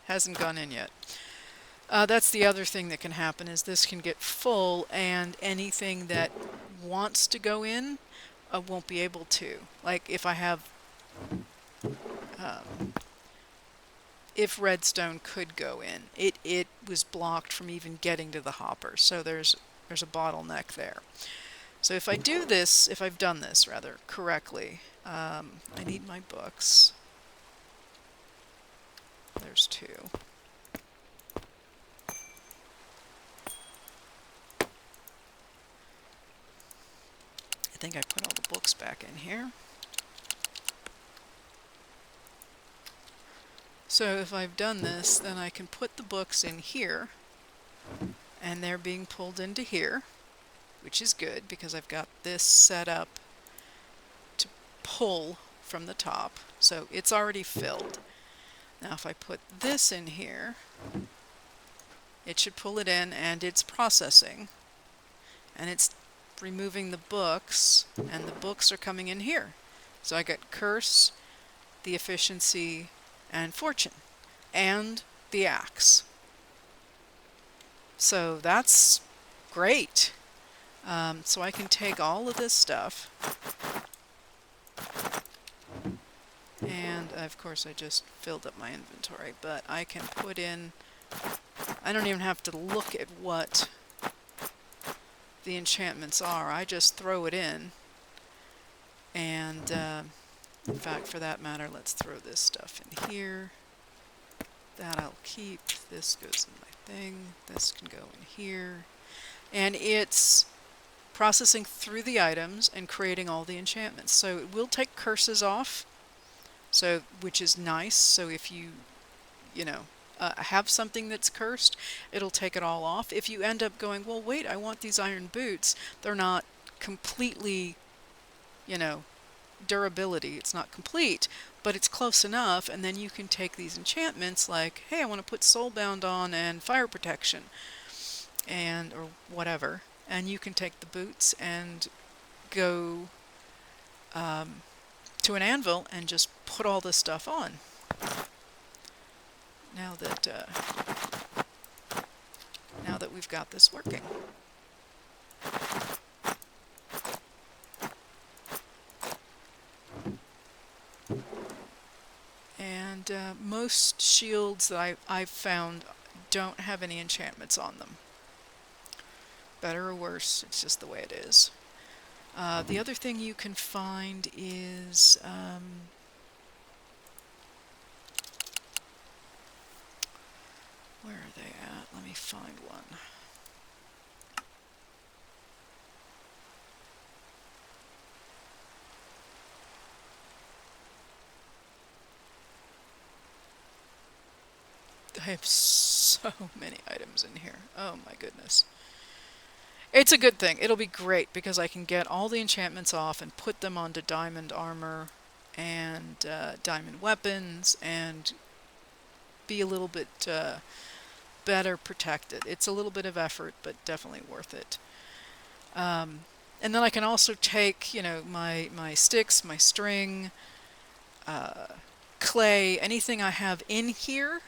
Hasn't gone in yet. That's the other thing that can happen, is this can get full and anything that wants to go in won't be able to. Like if I have, if redstone could go in, it was blocked from even getting to the hopper. So there's a bottleneck there. So if I do this, if I've done this rather correctly, I need my books. There's 2. think I put all the books back in here. So if I've done this, then I can put the books in here, and they're being pulled into here, which is good because I've got this set up to pull from the top. So it's already filled. Now if I put this in here, it should pull it in, and it's processing. And it's removing the books, and the books are coming in here. So I got curse, the efficiency, and fortune, and the axe. So that's great. So I can take all of this stuff, and of course I just filled up my inventory, but I can put in, I don't even have to look at what the enchantments are. I just throw it in, and in fact, for that matter, let's throw this stuff in here. That I'll keep. This goes in my thing. This can go in here. And it's processing through the items and creating all the enchantments. So it will take curses off, so which is nice. So if you have something that's cursed, it'll take it all off. If you end up going, well, wait, I want these iron boots, they're not completely, durability, it's not complete, but it's close enough, and then you can take these enchantments like, hey, I want to put soulbound on and fire protection, and or whatever, and you can take the boots and go to an anvil and just put all this stuff on. Now that we've got this working. And most shields that I've found don't have any enchantments on them. Better or worse, it's just the way it is. The other thing you can find is where are they at? Let me find one. I have so many items in here. Oh my goodness. It's a good thing. It'll be great because I can get all the enchantments off and put them onto diamond armor and diamond weapons and be a little bit better protected. It's a little bit of effort, but definitely worth it. And then I can also take, my sticks, my string, clay, anything I have in here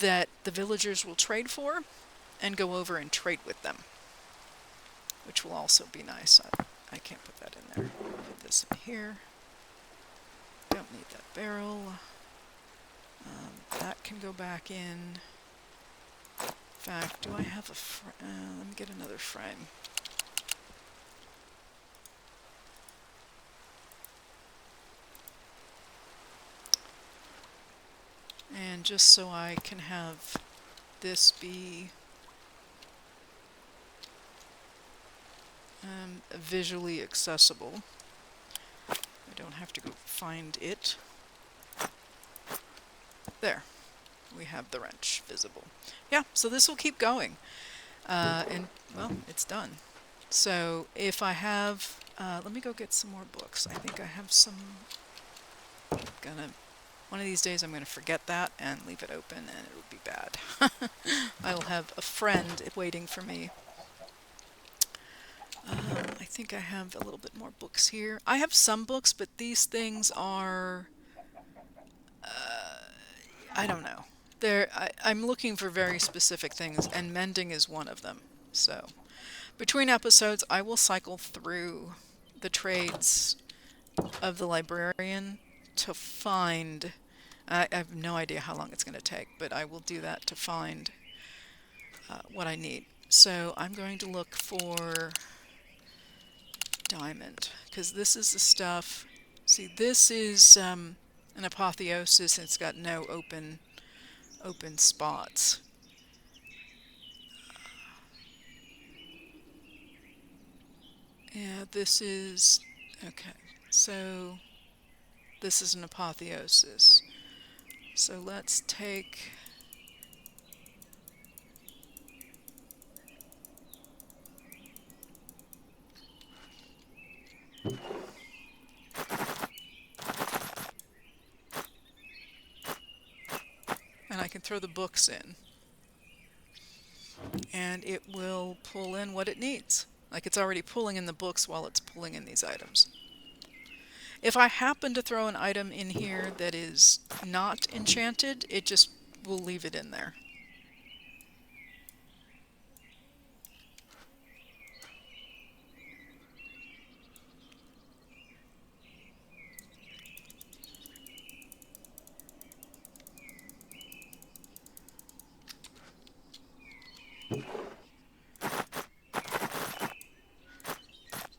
that the villagers will trade for, and go over and trade with them, which will also be nice. I can't put that in there. Put this in here. Don't need that barrel. That can go back in. In fact, do I have a let me get another frame. And just so I can have this be visually accessible, I don't have to go find it. There, we have the wrench visible. Yeah, so this will keep going. And, well, it's done. So if I have, let me go get some more books. I think I have some, one of these days I'm going to forget that and leave it open, and it will be bad. I'll have a friend waiting for me. I think I have a little bit more books here. I have some books, but these things are, I don't know. I'm looking for very specific things, and mending is one of them. So between episodes, I will cycle through the trades of the librarian to find, I have no idea how long it's going to take, but I will do that to find what I need. So I'm going to look for diamond, because this is the stuff. See, this is an apotheosis, and it's got no open spots. Yeah, this is okay. So this is an apotheosis. So let's take, and I can throw the books in, and it will pull in what it needs. Like it's already pulling in the books while it's pulling in these items. If I happen to throw an item in here that is not enchanted, it just will leave it in there.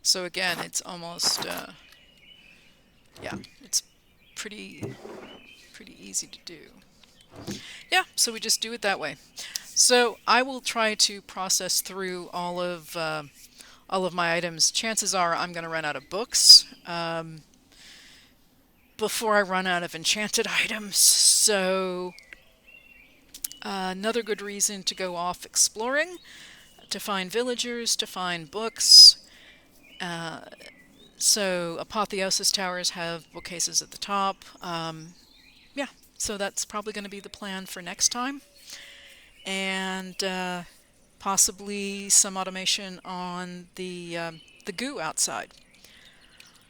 So again, it's almost, yeah, it's pretty easy to do. Yeah, so we just do it that way. So I will try to process through all of my items. Chances are I'm going to run out of books before I run out of enchanted items. So another good reason to go off exploring, to find villagers, to find books. So apotheosis towers have bookcases at the top. Yeah, so that's probably going to be the plan for next time. And possibly some automation on the goo outside.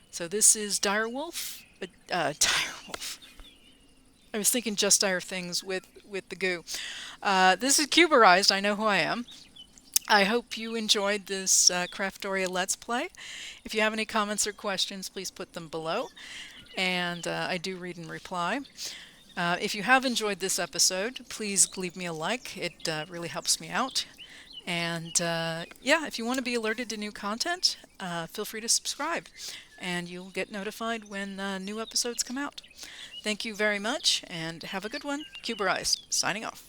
So this is Direwolf. Direwolf. I was thinking just dire things with the goo. This is Cuberized. I know who I am. I hope you enjoyed this Craftoria Let's Play. If you have any comments or questions, please put them below. And I do read and reply. If you have enjoyed this episode, please leave me a like. It really helps me out. And yeah, if you want to be alerted to new content, feel free to subscribe. And you'll get notified when new episodes come out. Thank you very much, and have a good one. Cuberized, signing off.